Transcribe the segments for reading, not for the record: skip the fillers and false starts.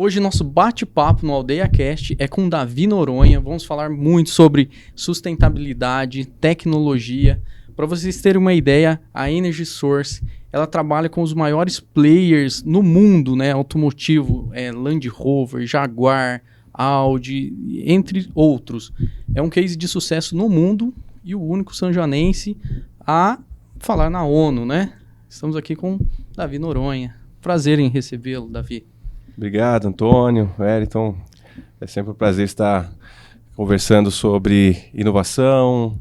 hoje nosso bate-papo no AldeiaCast é com Davi Noronha. Vamos falar muito sobre sustentabilidade, tecnologia. Para vocês terem uma ideia, a Energy Source, ela trabalha com os maiores players no mundo, né, automotivo, Land Rover, Jaguar, Audi, entre outros. É um case de sucesso no mundo e o único sanjoanense a falar na ONU, né? Estamos aqui com Davi Noronha. Prazer em recebê-lo, Davi. Obrigado, Antônio, Wellington. É sempre um prazer estar conversando sobre inovação,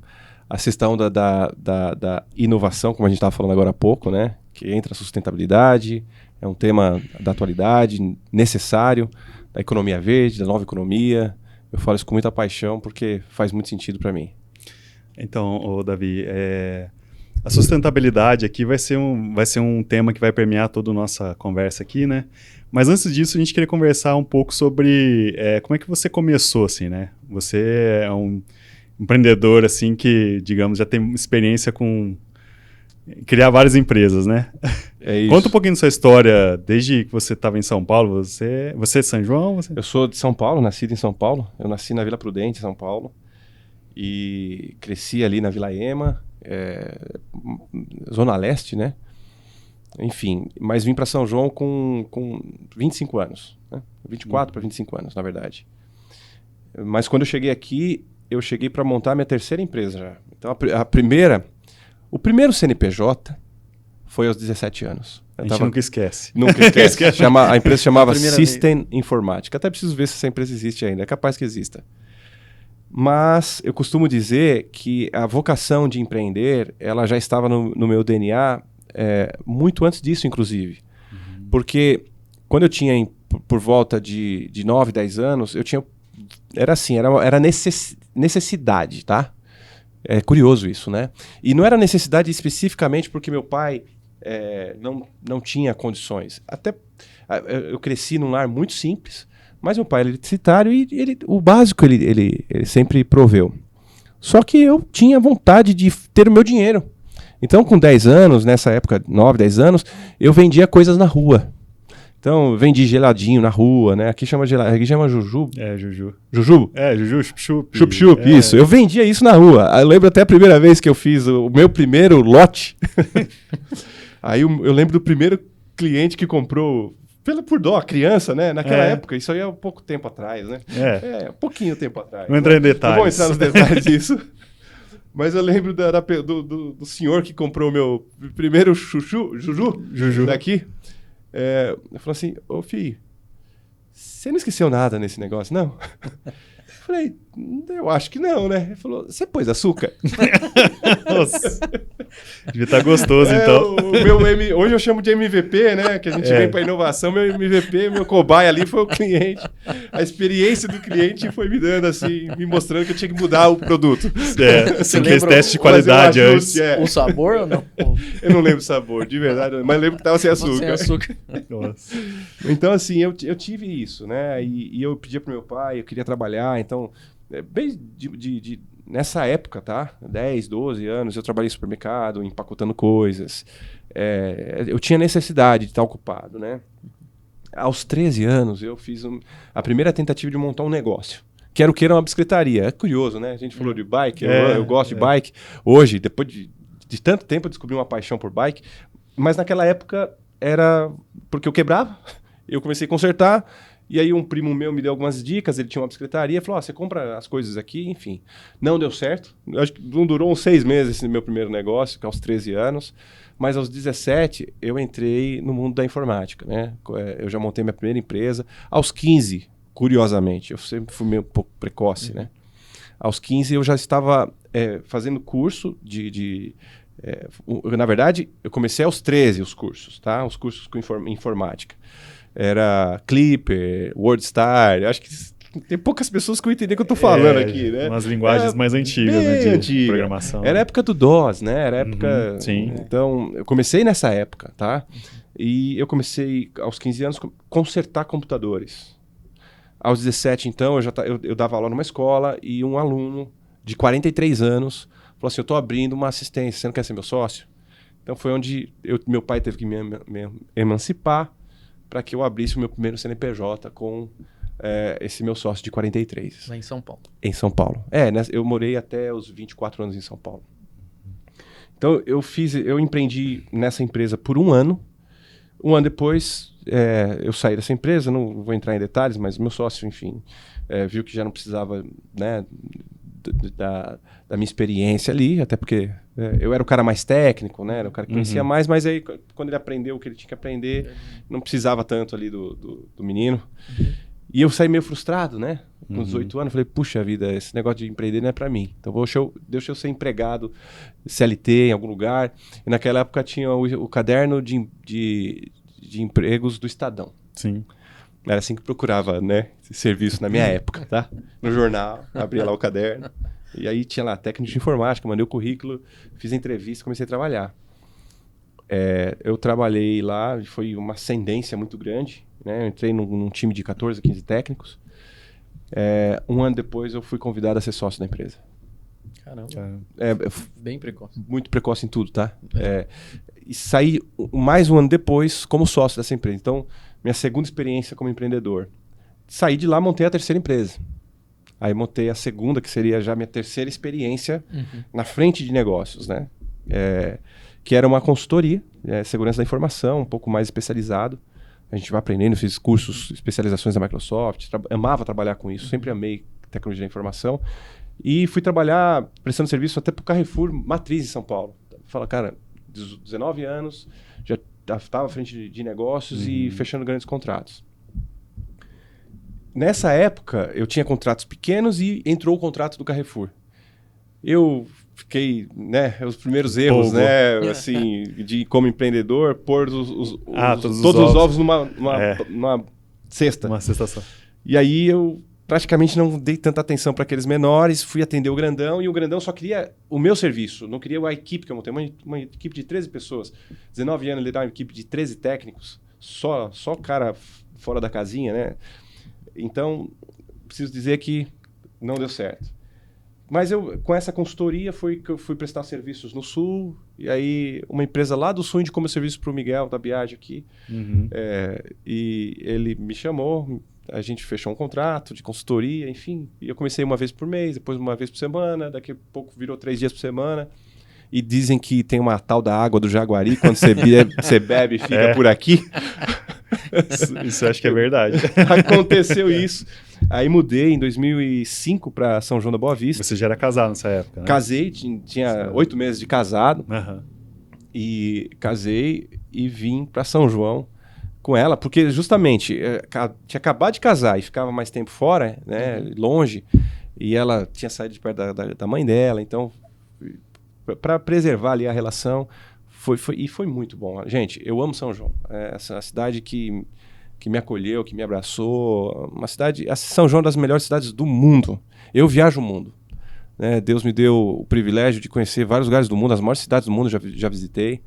a questão da inovação, como a gente estava falando agora há pouco, né? Que entra a sustentabilidade, é um tema da atualidade, necessário, da economia verde, da nova economia. Eu falo isso com muita paixão porque faz muito sentido para mim. Então, Davi, a sustentabilidade aqui vai ser um tema que vai permear toda a nossa conversa aqui, né? Mas antes disso, a gente queria conversar um pouco sobre como é que você começou, assim, né? Você é um empreendedor, assim, que, digamos, já tem experiência com criar várias empresas, né? É isso. Conta um pouquinho da sua história, desde que você estava em São Paulo. Você é de São João? Eu sou de São Paulo, nascido em São Paulo. Eu nasci na Vila Prudente, São Paulo. E cresci ali na Vila Ema, Zona Leste, né? Enfim, mas vim para São João com 25 anos, né? 24 para 25 anos, na verdade. Mas quando eu cheguei aqui, eu cheguei para montar a minha terceira empresa já. Então, o primeiro CNPJ foi aos 17 anos. A gente nunca esquece. Nunca esquece. A empresa chamava System Informática. Até preciso ver se essa empresa existe ainda. É capaz que exista. Mas eu costumo dizer que a vocação de empreender, ela já estava no meu DNA muito antes disso, inclusive. Uhum. Porque quando eu tinha por volta de 9, 10 anos, eu tinha... Era assim, era necessidade, tá? É curioso isso, né? E não era necessidade especificamente porque meu pai não tinha condições. Até eu cresci num lar muito simples, mas meu pai era eletricitário e o básico ele sempre proveu. Só que eu tinha vontade de ter o meu dinheiro. Então, com 10 anos, nessa época, 9, 10 anos, eu vendia coisas na rua. Então, eu vendi geladinho na rua, né? Aqui chama juju. Juju. Jujubo? Juju, chup-chup. Chup-chup, isso. Eu vendia isso na rua. Eu lembro até a primeira vez que eu fiz o meu primeiro lote. Aí eu lembro do primeiro cliente que comprou, por dó, criança, né? Naquela época, isso aí é um pouco tempo atrás, né? Um pouquinho tempo atrás. Não entrar em detalhes. Não vou entrar nos detalhes disso. Mas eu lembro do senhor que comprou o meu primeiro juju daqui. Eu falei assim, ô filho, você não esqueceu nada nesse negócio, não? Eu falei, eu acho que não, né? Ele falou, você pôs açúcar? Nossa, devia estar gostoso, então. Hoje eu chamo de MVP, né? Que a gente vem para inovação, meu MVP, meu cobaia ali foi o cliente. A experiência do cliente foi me dando assim, me mostrando que eu tinha que mudar o produto. Você fez teste de qualidade antes. O sabor ou não? Eu não lembro o sabor, de verdade, mas lembro que estava sem açúcar. Sem açúcar. Nossa. Então, assim, eu tive isso, né? E eu pedia pro meu pai, eu queria trabalhar, então, bem nessa época, tá? 10, 12 anos, eu trabalhei em supermercado, empacotando coisas. Eu tinha necessidade de estar ocupado, né? Aos 13 anos, eu fiz a primeira tentativa de montar um negócio. Quero que era uma bicicletaria. É curioso, né? A gente falou de bike, eu gosto de bike. Hoje, depois de tanto tempo, eu descobri uma paixão por bike. Mas naquela época era porque eu quebrava, eu comecei a consertar. E aí um primo meu me deu algumas dicas, ele tinha uma bicicletaria, falou, você compra as coisas aqui, enfim. Não deu certo, acho que não durou uns 6 meses esse meu primeiro negócio, que aos 13 anos, mas aos 17 eu entrei no mundo da informática, né? Eu já montei minha primeira empresa. Aos 15, curiosamente, eu sempre fui meio um pouco precoce, né? Aos 15 eu já estava fazendo curso na verdade, eu comecei aos 13 os cursos, tá? Os cursos com informática. Era Clipper, WordStar, acho que tem poucas pessoas que vão entender o que eu estou falando aqui, né? Umas linguagens mais antigas, né, de programação. Era a época do DOS, né? Era a época... Sim. Então, eu comecei nessa época, tá? E eu comecei, aos 15 anos, consertar computadores. Aos 17, então, eu dava aula numa escola e um aluno de 43 anos falou assim, eu estou abrindo uma assistência, você não quer ser meu sócio? Então, foi onde meu pai teve que me emancipar para que eu abrisse o meu primeiro CNPJ com esse meu sócio de 43. Lá em São Paulo. Em São Paulo. Eu morei até os 24 anos em São Paulo. Então, eu empreendi nessa empresa por 1 ano. 1 ano depois, eu saí dessa empresa, não vou entrar em detalhes, mas meu sócio, enfim, viu que já não precisava, né, da minha experiência ali, até porque eu era o cara mais técnico, né, era o cara que conhecia mais, mas aí quando ele aprendeu o que ele tinha que aprender, não precisava tanto ali do menino. E eu saí meio frustrado, né? Com 18 anos, falei, puxa vida, esse negócio de empreender não é pra mim. Então deixa eu ser empregado CLT em algum lugar. E naquela época tinha o caderno de empregos do Estadão. Sim. Era assim que procurava, né? Esse serviço na minha época, tá? No jornal, abria lá o caderno. E aí tinha lá técnico de informática, mandei o currículo, fiz a entrevista, comecei a trabalhar. Eu trabalhei lá, foi uma ascendência muito grande, né? Eu entrei num time de 14, 15 técnicos. 1 ano depois eu fui convidado a ser sócio da empresa. Caramba. Bem precoce. Muito precoce em tudo, tá? E saí mais 1 ano depois como sócio dessa empresa. Então, minha segunda experiência como empreendedor. Saí de lá, montei a terceira empresa. Aí montei a segunda, que seria já minha terceira experiência na frente de negócios, né? Que era uma consultoria, segurança da informação, um pouco mais especializado. A gente vai aprendendo, fiz cursos, especializações da Microsoft, amava trabalhar com isso, sempre amei tecnologia da informação. E fui trabalhar prestando serviço até para o Carrefour Matriz em São Paulo. Fala, cara, 19 anos, já estava à frente de negócios e fechando grandes contratos. Nessa época, eu tinha contratos pequenos e entrou o contrato do Carrefour. Eu fiquei, né, os primeiros erros, né, assim, como empreendedor, pôr todos os ovos numa cesta. Uma cesta só. E aí eu praticamente não dei tanta atenção para aqueles menores, fui atender o grandão, e o grandão só queria o meu serviço, não queria a equipe que eu montei, uma equipe de 13 pessoas. 19 anos, ele dá uma equipe de 13 técnicos, só cara fora da casinha, né? Então, preciso dizer que não deu certo. Mas com essa consultoria foi que eu fui prestar serviços no Sul, e aí uma empresa lá do Sul indicou meu serviço para o Miguel, da Biage aqui, e ele me chamou, a gente fechou um contrato de consultoria, enfim, e eu comecei 1 vez por mês, depois 1 vez por semana, daqui a pouco virou 3 dias por semana, e dizem que tem uma tal da água do Jaguari, quando você bebe e fica por aqui. Isso eu acho que é verdade. Aconteceu isso. Aí mudei em 2005 para São João da Boa Vista. Você já era casado nessa época, né? Casei, tinha 8 meses de casado. E casei e vim para São João com ela, porque justamente tinha acabado de casar e ficava mais tempo fora, né, longe, e ela tinha saído de perto da mãe dela, então para preservar ali a relação, foi muito bom. Gente, eu amo São João. Essa cidade que me acolheu, que me abraçou. Uma cidade... São João é uma das melhores cidades do mundo. Eu viajo o mundo. Né? Deus me deu o privilégio de conhecer vários lugares do mundo, as maiores cidades do mundo eu já visitei.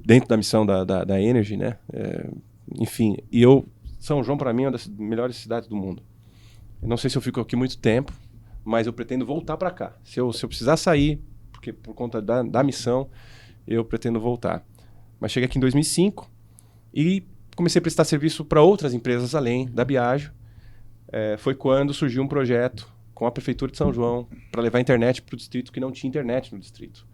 Dentro da missão da Energy, né? Enfim, São João para mim é uma das melhores cidades do mundo. Eu não sei se eu fico aqui muito tempo, mas eu pretendo voltar para cá. Se eu precisar sair, porque por conta da missão, eu pretendo voltar. Mas cheguei aqui em 2005 e comecei a prestar serviço para outras empresas além da Biagio. Foi quando surgiu um projeto com a Prefeitura de São João para levar internet para o distrito que não tinha internet no distrito.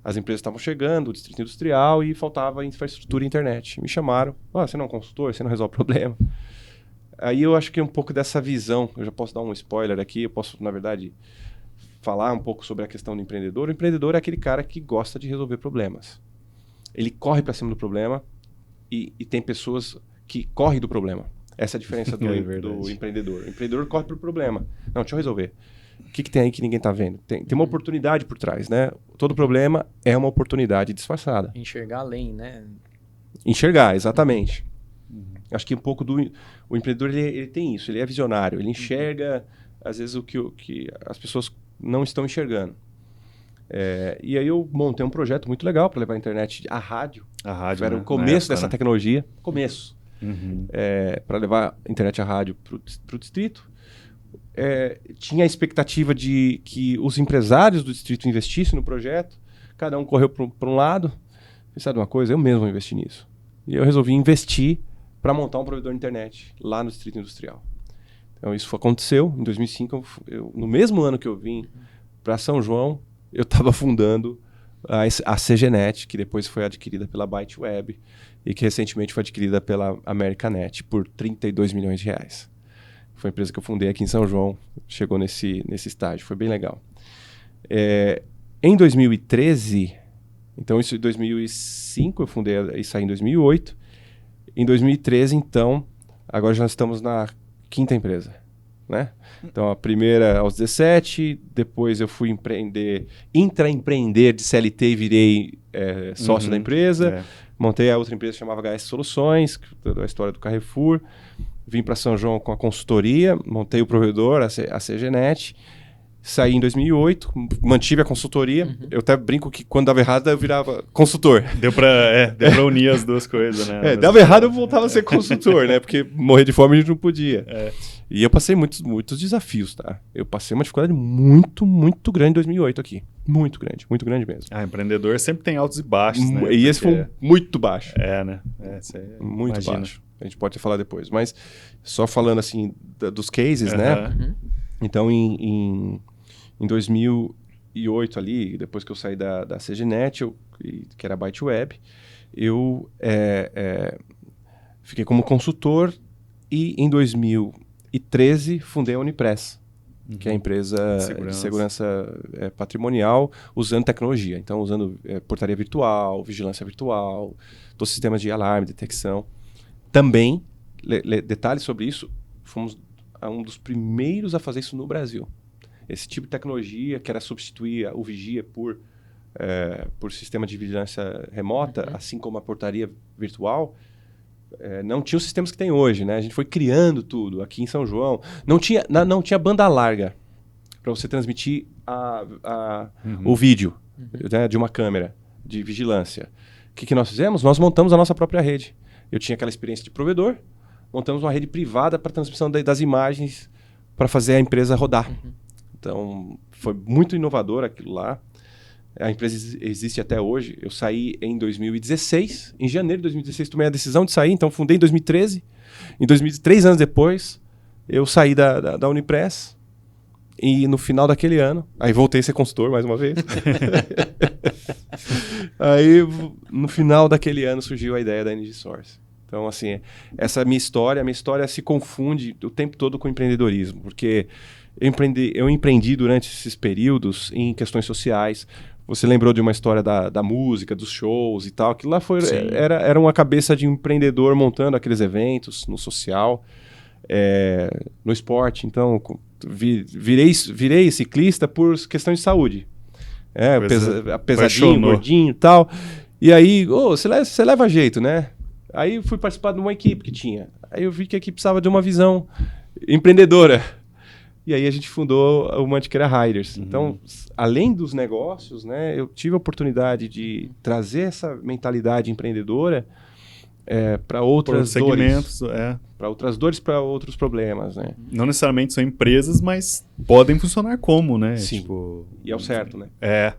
As empresas estavam chegando, o distrito industrial, e faltava infraestrutura e internet. Me chamaram, você não é um consultor, você não resolve o problema. Aí eu acho que um pouco dessa visão, eu já posso dar um spoiler aqui, eu posso, na verdade, falar um pouco sobre a questão do empreendedor. O empreendedor é aquele cara que gosta de resolver problemas. Ele corre para cima do problema e tem pessoas que correm do problema. Essa é a diferença do empreendedor. O empreendedor corre para o problema. Não, deixa eu resolver. O que tem aí que ninguém está vendo? Tem uma oportunidade por trás, né? Todo problema é uma oportunidade disfarçada. Enxergar além, né? Enxergar, exatamente. Acho que um pouco o empreendedor ele tem isso, ele é visionário, ele enxerga às vezes o que as pessoas não estão enxergando. E aí eu montei um projeto muito legal para levar a internet à rádio. Era o começo dessa tecnologia. Começo. Para levar a internet à rádio para o distrito. Tinha a expectativa de que os empresários do distrito investissem no projeto. Cada um correu para um lado. Sabe uma coisa? Eu mesmo vou investir nisso. e eu resolvi investir para montar um provedor de internet lá no Distrito Industrial. Então isso aconteceu em 2005, no mesmo ano que eu vim para São João, eu estava fundando a CGNet, que depois foi adquirida pela Byte Web e que recentemente foi adquirida pela Americanet por 32 milhões de reais. Foi a empresa que eu fundei aqui em São João, chegou nesse estágio, foi bem legal. Em 2013, então isso em 2005, eu fundei e saí em 2008. Em 2013, então, agora já estamos na 5ª empresa, né? Então, a primeira aos 17, depois eu fui intraempreender de CLT e virei sócio da empresa. Montei a outra empresa que chamava HS Soluções, da história do Carrefour. Vim para São João com a consultoria, montei o provedor, a CGNet. Saí em 2008, mantive a consultoria. Eu até brinco que quando dava errado eu virava consultor. Deu pra unir as duas coisas, né? Dava errado eu voltava a ser consultor, né? Porque morrer de fome a gente não podia. E eu passei muitos desafios, tá? Eu passei uma dificuldade muito, muito grande em 2008 aqui. Muito grande mesmo. Empreendedor sempre tem altos e baixos, né? E esse foi muito baixo. Né? Muito baixo. A gente pode falar depois. Mas só falando assim dos cases, né? Então, em 2008 ali, depois que eu saí da CGNet, que era a Byte Web, eu fiquei como consultor e em 2013 fundei a Unipress, que é a empresa de segurança patrimonial usando tecnologia. Então, usando portaria virtual, vigilância virtual, todos os sistemas de alarme, detecção. Também, detalhes sobre isso, fomos um dos primeiros a fazer isso no Brasil. Esse tipo de tecnologia, que era substituir o vigia por sistema de vigilância remota, assim como a portaria virtual, não tinha os sistemas que tem hoje, né? A gente foi criando tudo aqui em São João. Não tinha banda larga para você transmitir o vídeo né, de uma câmera de vigilância. O que nós fizemos? Nós montamos a nossa própria rede. Eu tinha aquela experiência de provedor, montamos uma rede privada para transmissão das imagens para fazer a empresa rodar. Então, foi muito inovador aquilo lá. A empresa existe até hoje. Eu saí em 2016. Em janeiro de 2016, tomei a decisão de sair. Então, fundei em 2013. Em 3 anos depois, eu saí da Unipress. E no final daquele ano... Aí voltei a ser consultor mais uma vez. Aí, no final daquele ano, surgiu a ideia da EnergySource. Então, assim, essa minha história se confunde o tempo todo com empreendedorismo. Porque... Eu empreendi durante esses períodos em questões sociais. Você lembrou de uma história da música, dos shows e tal. Aquilo lá era uma cabeça de um empreendedor montando aqueles eventos no social, no esporte. Então, virei ciclista por questões de saúde. Pesadinho, gordinho e tal. E aí, você leva jeito, né? Aí fui participar de uma equipe que tinha. Aí eu vi que a equipe precisava de uma visão empreendedora. E aí a gente fundou o Mantiqueira Riders. Então, além dos negócios, né, eu tive a oportunidade de trazer essa mentalidade empreendedora para outras segmentos, para outras dores, para outros problemas, né? Não necessariamente são empresas, mas podem funcionar como, né? Sim. E é o certo, né? É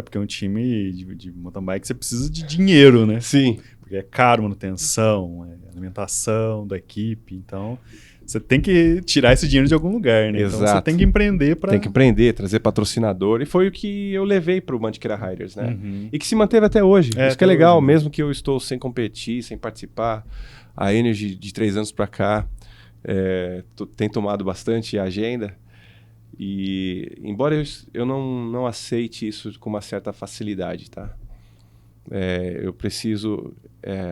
porque um time de mountain bike você precisa de dinheiro, né? Sim. Porque é caro manutenção, alimentação da equipe, então... Você tem que tirar esse dinheiro de algum lugar, né? Exato. Então você tem que empreender para... Tem que empreender, trazer patrocinador. E foi o que eu levei para o Mantiqueira Riders, né? E que se manteve até hoje. Isso que é legal, mesmo que eu estou sem competir, sem participar. A Energy, de 3 anos para cá, tem tomado bastante agenda. E embora eu não aceite isso com uma certa facilidade, tá? Eu preciso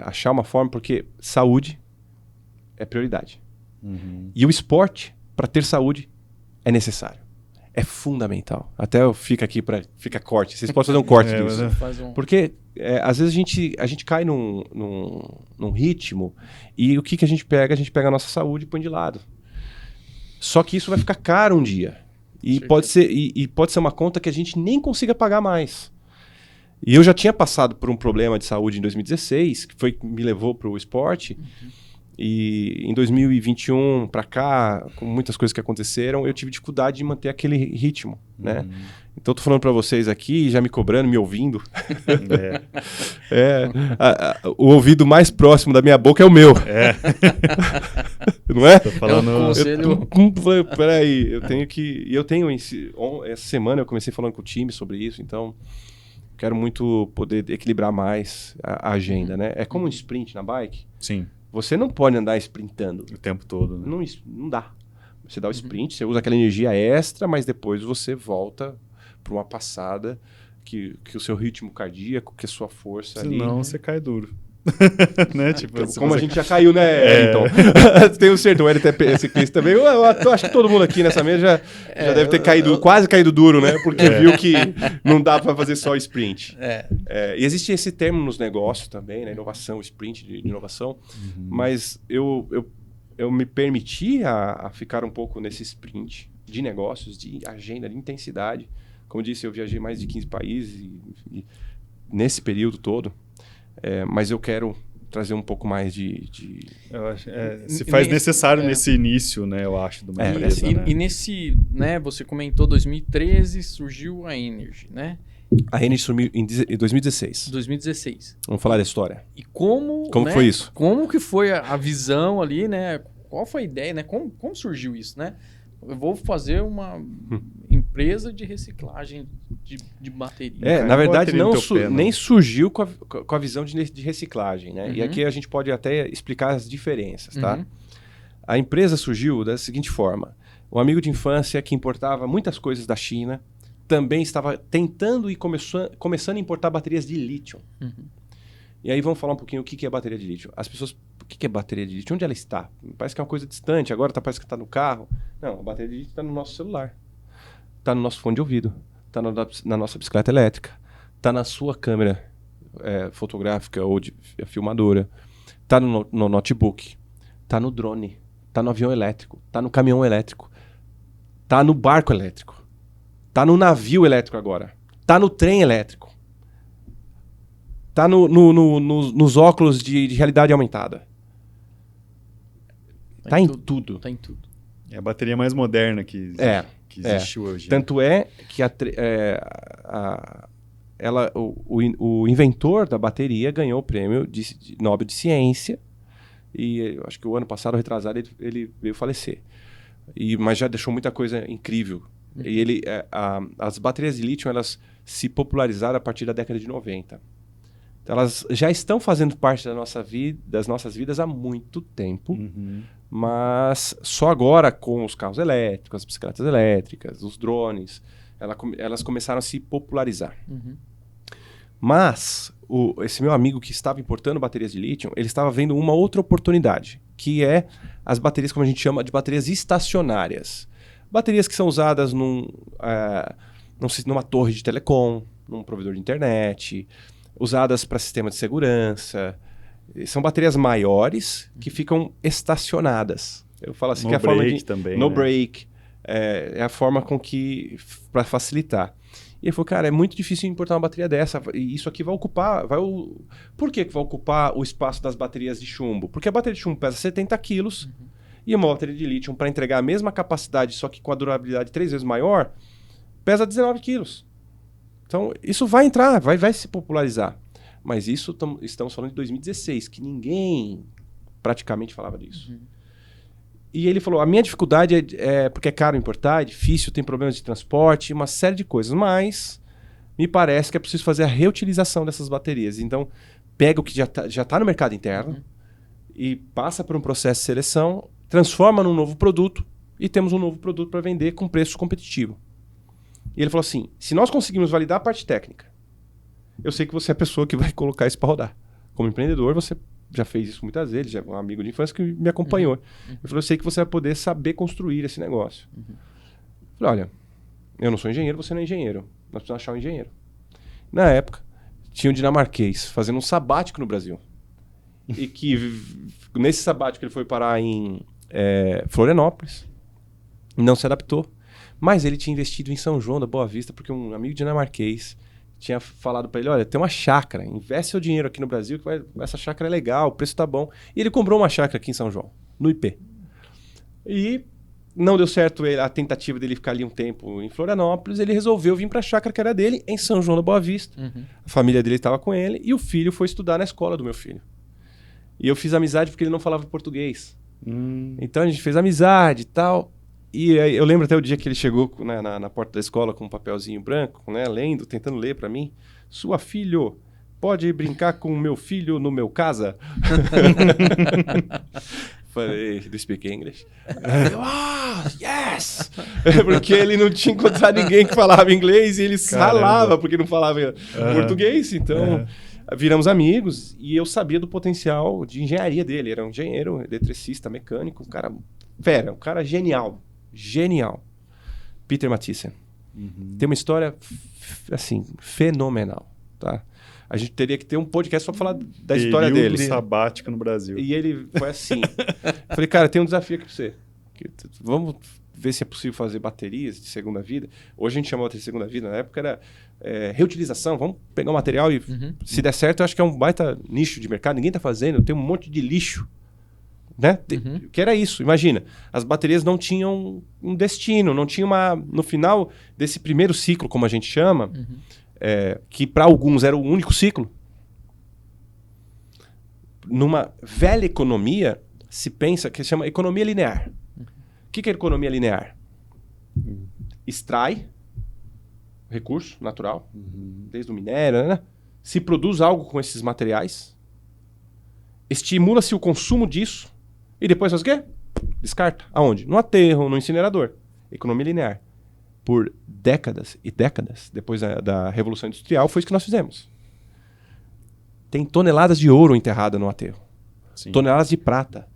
achar uma forma, porque saúde é prioridade. E o esporte, para ter saúde, é necessário. É fundamental. Até eu fico aqui para... Fica corte. Vocês podem fazer um corte disso. Porque, às vezes, a gente cai num ritmo e o que a gente pega? A gente pega a nossa saúde e põe de lado. Só que isso vai ficar caro um dia. E pode ser uma conta que a gente nem consiga pagar mais. E eu já tinha passado por um problema de saúde em 2016, que me levou para o esporte... E em 2021 para cá, com muitas coisas que aconteceram, eu tive dificuldade de manter aquele ritmo, né? Então, tô falando para vocês aqui, já me cobrando, me ouvindo. O ouvido mais próximo da minha boca é o meu. Não é? Tô falando... Peraí, eu tenho que... Essa semana eu comecei falando com o time sobre isso, então quero muito poder equilibrar mais a agenda, né? É como um sprint na bike. Sim. Você não pode andar sprintando. O tempo todo, né? Não dá. Você dá o sprint, você usa aquela energia extra, mas depois você volta para uma passada que o seu ritmo cardíaco, que a sua força ali... Senão você cai duro. Né? Tipo, como a gente já caiu, né, Elton? Tenho certeza, o LTP ciclista também. Eu acho que todo mundo aqui nessa mesa já deve ter quase caído duro, né? Porque viu que não dá para fazer só sprint. E existe esse termo nos negócios também, né? Inovação, sprint de inovação. Mas eu me permiti a ficar um pouco nesse sprint de negócios, de agenda, de intensidade. Como eu disse, eu viajei mais de 15 países e nesse período todo. Mas eu quero trazer um pouco mais de... Eu acho, se faz necessário nesse início, né? Eu acho, de uma empresa, né? E nesse, né? Você comentou 2013, surgiu a Energy, né? A Energy surgiu em 2016. 2016. Vamos falar da história. E como né, foi isso? Como que foi a visão ali, né? Qual foi a ideia, né? Como surgiu isso, né? Eu vou fazer uma empresa de reciclagem de bateria. Na verdade, nem surgiu com a visão de reciclagem, né? E aqui a gente pode até explicar as diferenças, tá? A empresa surgiu da seguinte forma. Um amigo de infância que importava muitas coisas da China também estava tentando e começando a importar baterias de lítio. E aí vamos falar um pouquinho o que é bateria de lítio. As pessoas, o que é bateria de lítio? Onde ela está? Parece que é uma coisa distante, agora parece que está no carro. Não, a bateria de lítio está no nosso celular. Está no nosso fone de ouvido. Está na nossa bicicleta elétrica. Está na sua câmera fotográfica ou de filmadora. Está no notebook. Está no drone. Está no avião elétrico. Está no caminhão elétrico. Está no barco elétrico. Está no navio elétrico agora. Está no trem elétrico. Está nos óculos de realidade aumentada. Está em tudo. Está em tudo. É a bateria mais moderna que existe hoje. Tanto é que o inventor da bateria ganhou o prêmio Nobel de Ciência. E acho que o ano passado, retrasado, ele veio falecer. Mas já deixou muita coisa incrível. E as baterias de lítio, elas se popularizaram a partir da década de 90. Elas já estão fazendo parte das nossas vidas há muito tempo, mas só agora com os carros elétricos, as bicicletas elétricas, os drones, elas começaram a se popularizar. Mas esse meu amigo que estava importando baterias de lítio, ele estava vendo uma outra oportunidade, que é as baterias, como a gente chama, de baterias estacionárias. Baterias que são usadas numa torre de telecom, num provedor de internet, usadas para sistema de segurança. São baterias maiores que ficam estacionadas. Eu falo assim, que é a forma de... também, no break. É a forma com que... para facilitar. E ele falou, cara, é muito difícil importar uma bateria dessa. E isso aqui vai ocupar... Por que vai ocupar o espaço das baterias de chumbo? Porque a bateria de chumbo pesa 70 quilos e uma bateria de lítio, para entregar a mesma capacidade, só que com a durabilidade 3 vezes maior, pesa 19 quilos. Então, isso vai entrar, vai se popularizar. Mas isso estamos falando de 2016, que ninguém praticamente falava disso. E ele falou, a minha dificuldade é porque é caro importar, é difícil, tem problemas de transporte, uma série de coisas. Mas me parece que é preciso fazer a reutilização dessas baterias. Então, pega o que já tá no mercado interno e passa por um processo de seleção, transforma num novo produto e temos um novo produto para vender com preço competitivo. E ele falou assim, se nós conseguirmos validar a parte técnica, eu sei que você é a pessoa que vai colocar isso para rodar. Como empreendedor, você já fez isso muitas vezes, já é um amigo de infância que me acompanhou. Ele falou, eu sei que você vai poder saber construir esse negócio. Eu falei, olha, eu não sou engenheiro, você não é engenheiro. Nós precisamos achar um engenheiro. Na época, tinha um dinamarquês fazendo um sabático no Brasil. E que nesse sabático ele foi parar em Florianópolis, não se adaptou. Mas ele tinha investido em São João da Boa Vista, porque um amigo dinamarquês tinha falado para ele, olha, tem uma chácara, investe seu dinheiro aqui no Brasil, que essa chácara é legal, o preço tá bom. E ele comprou uma chácara aqui em São João, no IP. E não deu certo a tentativa dele ficar ali um tempo em Florianópolis, ele resolveu vir para a chácara que era dele, em São João da Boa Vista. A família dele estava com ele e o filho foi estudar na escola do meu filho. E eu fiz amizade porque ele não falava português. Então a gente fez amizade e tal. E eu lembro até o dia que ele chegou na porta da escola com um papelzinho branco, né, lendo, tentando ler para mim. Sua filho, pode brincar com o meu filho no meu casa? Falei, do speak English. Yes! Porque ele não tinha encontrado ninguém que falava inglês e ele ralava porque não falava português. Então, viramos amigos e eu sabia do potencial de engenharia dele. Era um engenheiro, eletricista, mecânico, um cara fera, um cara genial. Genial. Peter Mathiesen. Tem uma história, assim, fenomenal, tá? A gente teria que ter um podcast só pra falar da história dele. Período sabático no Brasil. E ele foi assim. Falei, cara, tem um desafio aqui pra você. Vamos ver se é possível fazer baterias de segunda vida. Hoje a gente chama de segunda vida. Na época era reutilização. Vamos pegar o material e se der certo, eu acho que é um baita nicho de mercado. Ninguém tá fazendo. Tem um monte de lixo. Né? Que era isso. Imagina, as baterias não tinham um destino. Não tinha uma... No final desse primeiro ciclo, como a gente chama... que para alguns era o único ciclo. Numa velha economia, se pensa que se chama economia linear. O que é economia linear? Extrai recurso natural, desde o minério, né? Se produz algo com esses materiais, estimula-se o consumo disso e depois faz o quê? Descarta. Aonde? No aterro, no incinerador. Economia linear. Por décadas e décadas, depois da Revolução Industrial, foi isso que nós fizemos. Tem toneladas de ouro enterrada no aterro. Sim. Toneladas de prata.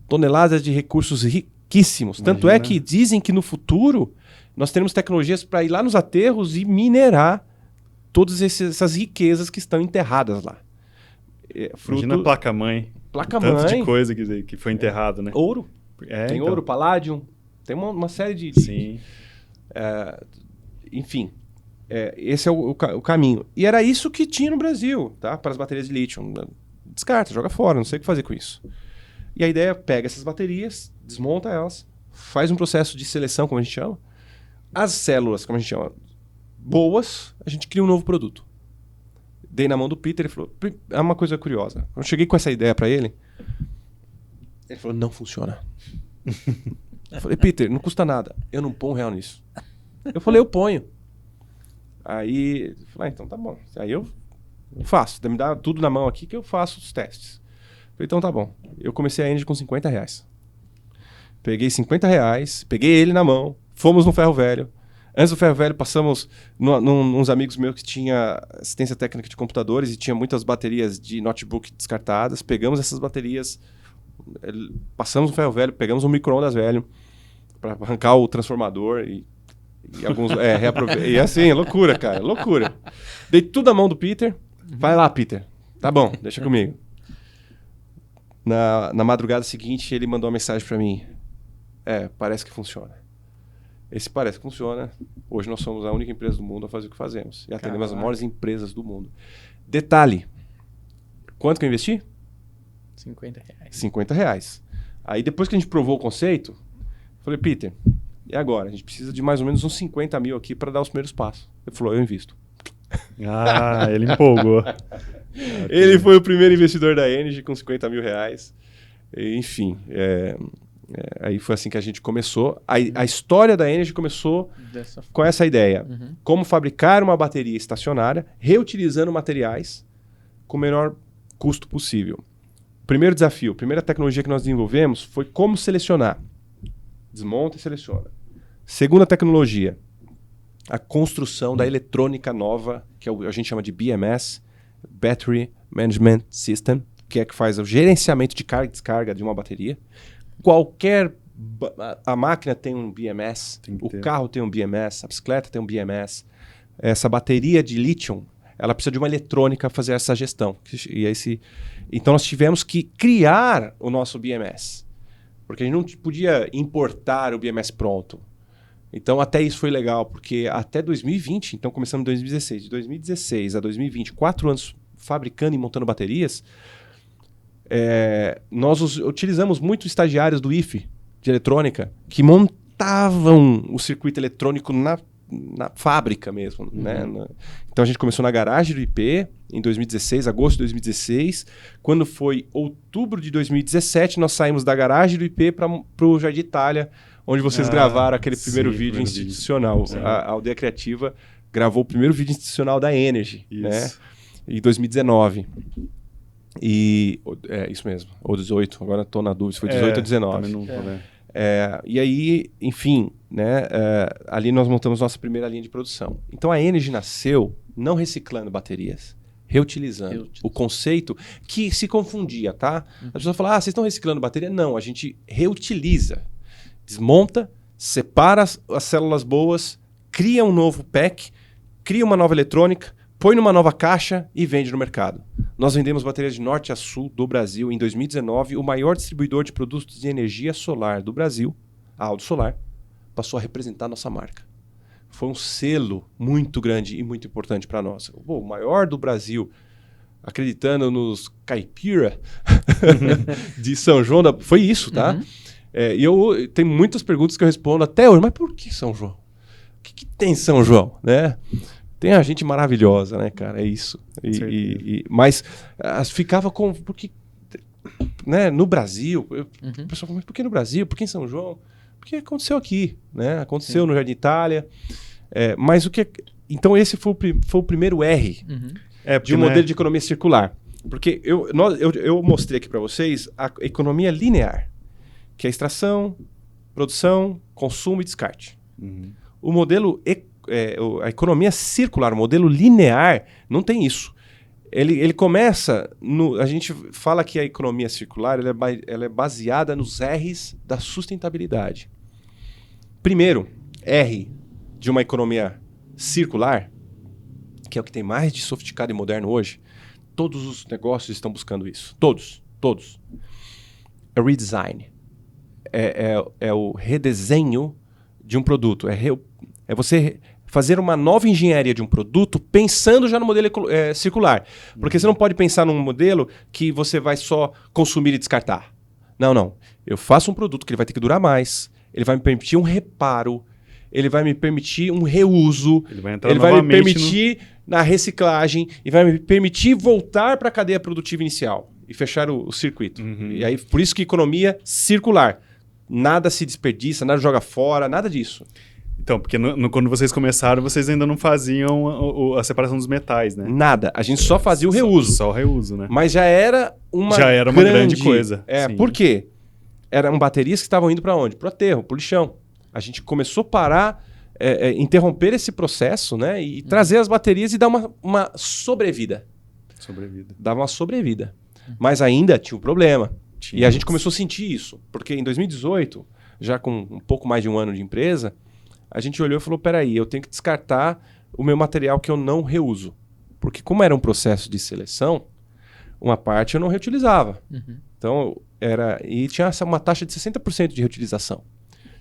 Toneladas de recursos riquíssimos. Imagina. Tanto é que dizem que no futuro nós teremos tecnologias para ir lá nos aterros e minerar todas essas riquezas que estão enterradas lá. Imagina a placa-mãe. Placa-mãe. Tanto de coisa que foi enterrado, né? Ouro. Tem ouro, paládio. Tem uma série de... Sim. Enfim, esse é o caminho. E era isso que tinha no Brasil, tá? Para as baterias de lítio. Descarta, joga fora, não sei o que fazer com isso. E a ideia é pega essas baterias, desmonta elas, faz um processo de seleção, como a gente chama. As células, como a gente chama, boas, a gente cria um novo produto. Dei na mão do Peter, ele falou, é uma coisa curiosa. Eu cheguei com essa ideia para ele falou, não funciona. Eu falei, Peter, não custa nada. Eu não ponho R$1 nisso. Eu falei, eu ponho. Aí, eu falei, então tá bom. Aí eu faço. Me dá tudo na mão aqui que eu faço os testes. Eu falei, então tá bom. Eu comecei a Energy com R$50. Peguei R$50, peguei ele na mão, fomos no Ferro Velho. Antes do Ferro Velho, passamos uns amigos meus que tinha assistência técnica de computadores e tinha muitas baterias de notebook descartadas. Pegamos essas baterias, passamos no Ferro Velho, pegamos um micro-ondas velho para arrancar o transformador e alguns e assim, loucura, cara, loucura. Dei tudo na mão do Peter. Vai lá, Peter. Tá bom, deixa comigo. Na madrugada seguinte, ele mandou uma mensagem para mim. Parece que funciona. Esse parece que funciona. Hoje nós somos a única empresa do mundo a fazer o que fazemos. E atendemos as maiores empresas do mundo. Detalhe. Quanto que eu investi? R$50. R$50. Aí depois que a gente provou o conceito, falei, Peter, e agora? A gente precisa de mais ou menos uns 50 mil aqui para dar os primeiros passos. Ele falou, eu invisto. Ah, ele empolgou. Ele foi o primeiro investidor da Energy com R$50 mil. Enfim, aí foi assim que a gente começou. A história da Energy começou com essa ideia. Como fabricar uma bateria estacionária, reutilizando materiais com o menor custo possível. Primeiro desafio, a primeira tecnologia que nós desenvolvemos foi como selecionar. Desmonta e seleciona. Segunda tecnologia, a construção da eletrônica nova, que a gente chama de BMS, Battery Management System, que é que faz o gerenciamento de carga e descarga de uma bateria. A máquina tem um BMS, carro tem um BMS, a bicicleta tem um BMS. Essa bateria de lítio, ela precisa de uma eletrônica para fazer essa gestão. Então nós tivemos que criar o nosso BMS, porque a gente não podia importar o BMS pronto. Então, até isso foi legal, porque até 2020, então começamos em 2016, de 2016 a 2020, 4 anos fabricando e montando baterias, nós utilizamos muito estagiários do IFE, de eletrônica, que montavam o circuito eletrônico na fábrica mesmo, né? Então a gente começou na garagem do IP em 2016, agosto de 2016. Quando foi outubro de 2017, nós saímos da garagem do IP para o Jardim Itália, onde vocês gravaram aquele primeiro vídeo institucional. A Aldeia Criativa gravou o primeiro vídeo institucional da Energy, né? Em 2019. Isso mesmo, ou 18, agora estou na dúvida, se foi 18 ou 19. Não, né? E aí, enfim, né, ali nós montamos nossa primeira linha de produção. Então a Energy nasceu não reciclando baterias, reutilizando. O conceito que se confundia, tá? As pessoas falam, vocês estão reciclando bateria? Não, a gente reutiliza. Desmonta, separa as células boas, cria um novo pack, cria uma nova eletrônica, põe numa nova caixa e vende no mercado. Nós vendemos baterias de norte a sul do Brasil. Em 2019, o maior distribuidor de produtos de energia solar do Brasil, a Aldo Solar, passou a representar a nossa marca. Foi um selo muito grande e muito importante para nós. O maior do Brasil, acreditando nos caipira de São João, foi isso, tá? E eu tenho muitas perguntas que eu respondo até hoje, mas por que São João? O que tem em São João, né? Tem a gente maravilhosa, né, cara? É isso. Mas ficava com... Porque, né, no Brasil... O pessoal fala, mas por que no Brasil? Por que em São João? Porque aconteceu aqui, né? Aconteceu no Jardim Itália. Mas o que... Então esse foi o primeiro R de um modelo de economia circular. Porque eu mostrei aqui para vocês a economia linear, que é extração, produção, consumo e descarte. O modelo a economia circular, o modelo linear, não tem isso. Ele começa... a gente fala que a economia circular ela é baseada nos R's da sustentabilidade. Primeiro, R de uma economia circular, que é o que tem mais de sofisticado e moderno hoje, todos os negócios estão buscando isso. Todos. É redesign. É o redesenho de um produto. É você fazer uma nova engenharia de um produto pensando já no modelo circular. Porque você não pode pensar num modelo que você vai só consumir e descartar. Não. Eu faço um produto que ele vai ter que durar mais, ele vai me permitir um reparo, ele vai me permitir um reuso, ele vai me permitir na reciclagem e vai me permitir voltar para a cadeia produtiva inicial e fechar o circuito. E aí, por isso que economia circular. Nada se desperdiça, nada joga fora, nada disso. Então, porque quando vocês começaram, vocês ainda não faziam a separação dos metais, né? Nada. A gente só fazia o reuso. Só o reuso, né? Mas já era uma grande coisa. Por quê? Eram baterias que estavam indo para onde? Para o aterro, para o lixão. A gente começou a parar, interromper esse processo, né? E trazer as baterias e dar uma sobrevida. Dava uma sobrevida. Mas ainda tinha um problema. E a gente começou a sentir isso. Porque em 2018, já com um pouco mais de um ano de empresa, a gente olhou e falou, peraí, eu tenho que descartar o meu material que eu não reuso. Porque como era um processo de seleção, uma parte eu não reutilizava. Então, e tinha uma taxa de 60% de reutilização.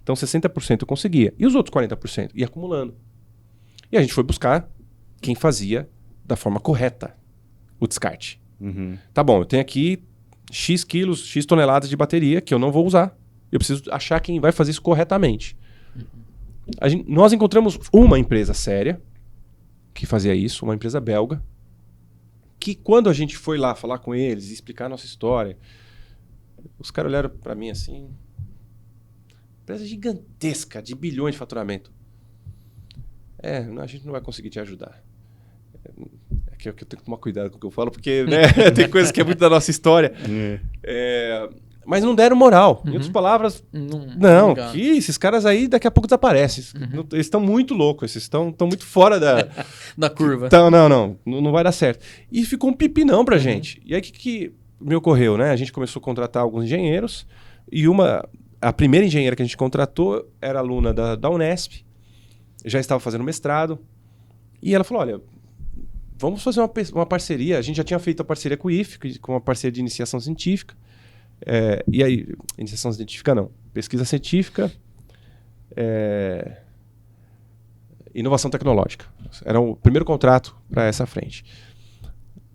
Então, 60% eu conseguia. E os outros 40% ia acumulando. E a gente foi buscar quem fazia da forma correta o descarte. Tá bom, eu tenho aqui X quilos, X toneladas de bateria que eu não vou usar. Eu preciso achar quem vai fazer isso corretamente. Nós encontramos uma empresa séria que fazia isso, uma empresa belga, que quando a gente foi lá falar com eles e explicar a nossa história, os caras olharam para mim assim, empresa gigantesca, de bilhões de faturamento. A gente não vai conseguir te ajudar. É que eu tenho que tomar cuidado com o que eu falo, porque né, tem coisas que é muito da nossa história. Mas não deram moral. Em outras palavras, não, que esses caras aí daqui a pouco desaparecem. Eles estão muito loucos, eles estão muito fora da curva. Então, não vai dar certo. E ficou um pipinão pra gente. E aí o que me ocorreu, né? A gente começou a contratar alguns engenheiros e a primeira engenheira que a gente contratou era aluna da Unesp, já estava fazendo mestrado, e ela falou, olha, vamos fazer uma parceria. A gente já tinha feito a parceria com o IFE, com uma parceria de iniciação científica. E aí, iniciação científica não, pesquisa científica, inovação tecnológica. Era o primeiro contrato para essa frente.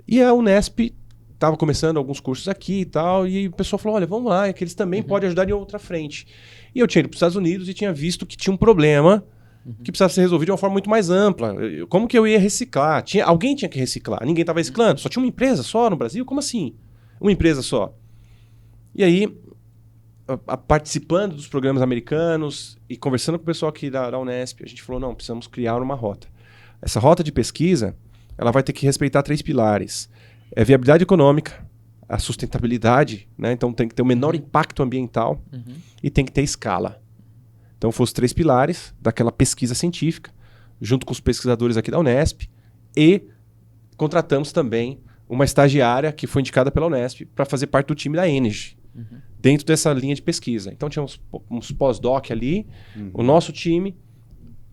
E a Unesp estava começando alguns cursos aqui e tal, e o pessoal falou, olha, vamos lá, é que eles também podem ajudar em outra frente. E eu tinha ido para os Estados Unidos e tinha visto que tinha um problema que precisava ser resolvido de uma forma muito mais ampla. Como que eu ia reciclar? Alguém tinha que reciclar, ninguém estava reciclando, só tinha uma empresa só no Brasil? Como assim? Uma empresa só. E aí, participando dos programas americanos e conversando com o pessoal aqui da Unesp, a gente falou, não, precisamos criar uma rota. Essa rota de pesquisa, ela vai ter que respeitar 3 pilares. É viabilidade econômica, a sustentabilidade, né? Então tem que ter o menor impacto ambiental e tem que ter escala. Então foram os 3 pilares daquela pesquisa científica, junto com os pesquisadores aqui da Unesp, e contratamos também uma estagiária que foi indicada pela Unesp para fazer parte do time da Energy, dentro dessa linha de pesquisa. Então tinha uns pós-doc ali, o nosso time,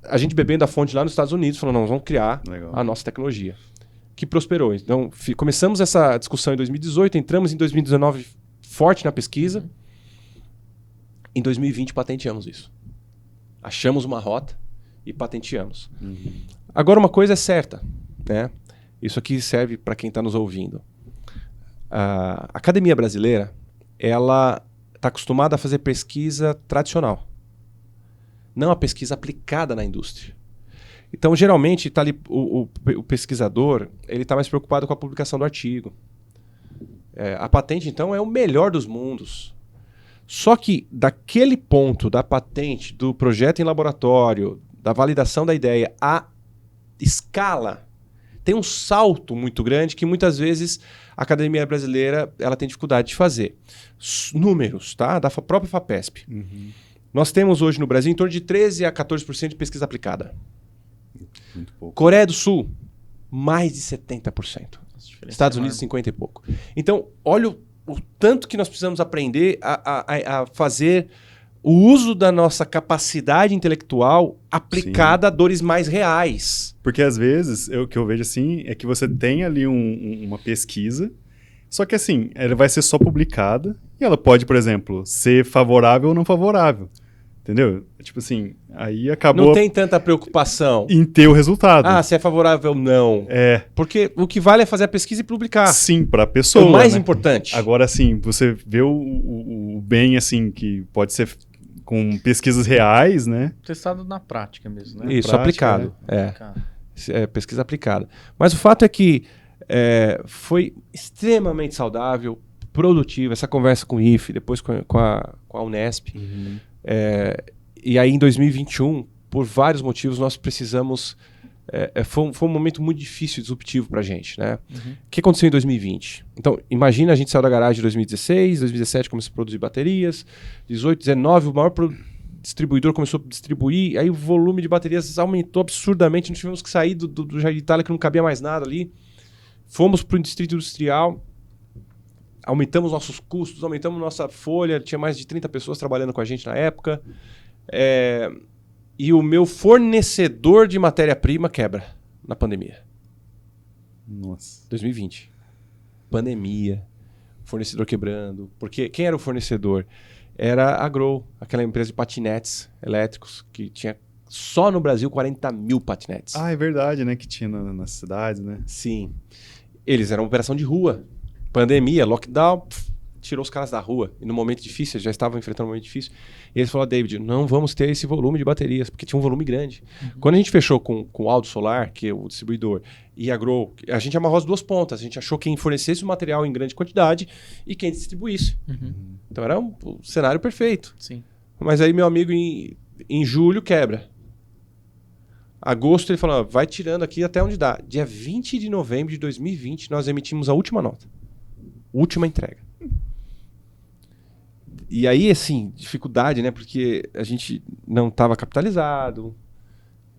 a gente bebendo a fonte lá nos Estados Unidos, falando, não, vamos criar a nossa tecnologia, que prosperou. Então começamos essa discussão em 2018, entramos em 2019 forte na pesquisa, em 2020 patenteamos isso. Achamos uma rota e patenteamos. Agora uma coisa é certa, né? Isso aqui serve para quem está nos ouvindo. A academia brasileira, ela está acostumada a fazer pesquisa tradicional, não a pesquisa aplicada na indústria. Então, geralmente, tá ali, o pesquisador ele está mais preocupado com a publicação do artigo. A patente, então, é o melhor dos mundos. Só que daquele ponto da patente, do projeto em laboratório, da validação da ideia, à escala, tem um salto muito grande que muitas vezes a academia brasileira ela tem dificuldade de fazer. Números, tá? Da própria FAPESP. Nós temos hoje no Brasil em torno de 13% a 14% de pesquisa aplicada. Muito pouco. Coreia do Sul, mais de 70%. Estados Unidos, 50 e pouco. Então, olha o tanto que nós precisamos aprender a fazer o uso da nossa capacidade intelectual aplicada a dores mais reais. Porque às vezes, o que eu vejo assim, é que você tem ali uma pesquisa, só que assim, ela vai ser só publicada e ela pode, por exemplo, ser favorável ou não favorável. Entendeu? Tipo assim, aí acabou... Não tem tanta preocupação em ter o resultado. se é favorável ou não. Porque o que vale é fazer a pesquisa e publicar. Sim, para a pessoa. É o mais importante. Agora, assim, você vê o bem, assim, que pode ser com pesquisas reais, né? Testado na prática mesmo, né? Isso, prática, aplicado. Pesquisa aplicada. Mas o fato é que foi extremamente saudável, produtiva, essa conversa com o IFE, depois com a Unesp. E aí, em 2021, por vários motivos, nós precisamos... Foi um momento muito difícil e disruptivo para a gente, né? O que aconteceu em 2020? Então, imagina, a gente saiu da garagem em 2016, 2017 começou a produzir baterias, 18, 19, o maior distribuidor começou a distribuir, aí o volume de baterias aumentou absurdamente, nós tivemos que sair do Jardim Itália, que não cabia mais nada ali. Fomos para o distrito industrial, aumentamos nossos custos, aumentamos nossa folha, tinha mais de 30 pessoas trabalhando com a gente na época. E o meu fornecedor de matéria-prima quebra na pandemia. Nossa. 2020. Pandemia, fornecedor quebrando. Porque quem era o fornecedor? Era a Grow, aquela empresa de patinetes elétricos que tinha só no Brasil 40 mil patinetes. Ah, é verdade, né? Que tinha nas cidades, né? Sim. Eles eram uma operação de rua. Pandemia, lockdown, tirou os caras da rua. E no momento difícil, já estavam enfrentando um momento difícil. E eles falaram, David, não vamos ter esse volume de baterias, porque tinha um volume grande. Quando a gente fechou com o Aldo Solar, que é o distribuidor, e a Grow, a gente amarrou as duas pontas. A gente achou quem fornecesse o material em grande quantidade e quem distribuísse. Então era um cenário perfeito. Sim. Mas aí meu amigo em julho quebra. Agosto ele falou, vai tirando aqui até onde dá. Dia 20 de novembro de 2020 nós emitimos a última nota. Última entrega. E aí, assim, dificuldade, né? Porque a gente não estava capitalizado,